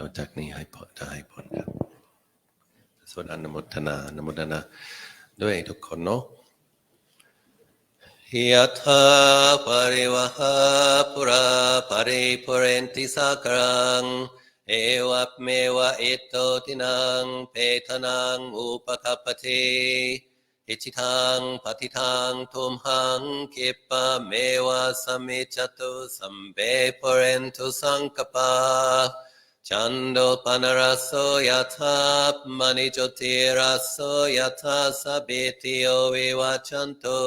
ต่อจากนี้ให้ผลจะให้ผลครับส่วนอนุโมทนาด้วยทุกคนเนาะยะถาปริวหาปุราปริปุเรนติสากรังเอวะเมวะอิโตตินังเปทนังอุปคัปปติอิจิตังปฏิตังทุมหังคิปะเมวะสมิจจตุสัมเปปุเรนตุสังกปาจันโดปนรสโสยถามณิโจติรสโสยถาสัพพิติโยวิวัชชันตุ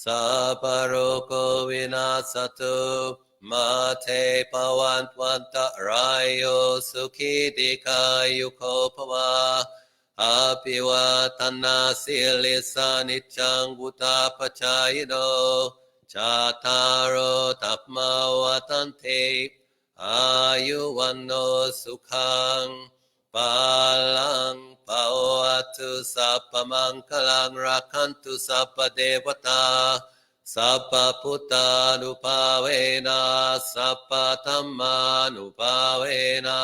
สัพพะโรโควินาศตุมาเทปวันตวันตรายโยสุขีติกายุโกภวะอภิวาทนาสิลิสานิจังวุตาปจายโนจัตตารโอธัมมาวัฏันติอายุวันโนสุขังปาลังภวตุสัพพมังคลังรักขันตุสัพพเทวตาสัพพพุทธานุภาเวนะสัพพธัมมานุภาเวนะ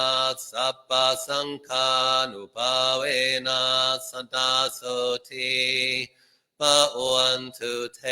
สัพพสังฆานุภาเวนะสันตโสทิภวันตุเท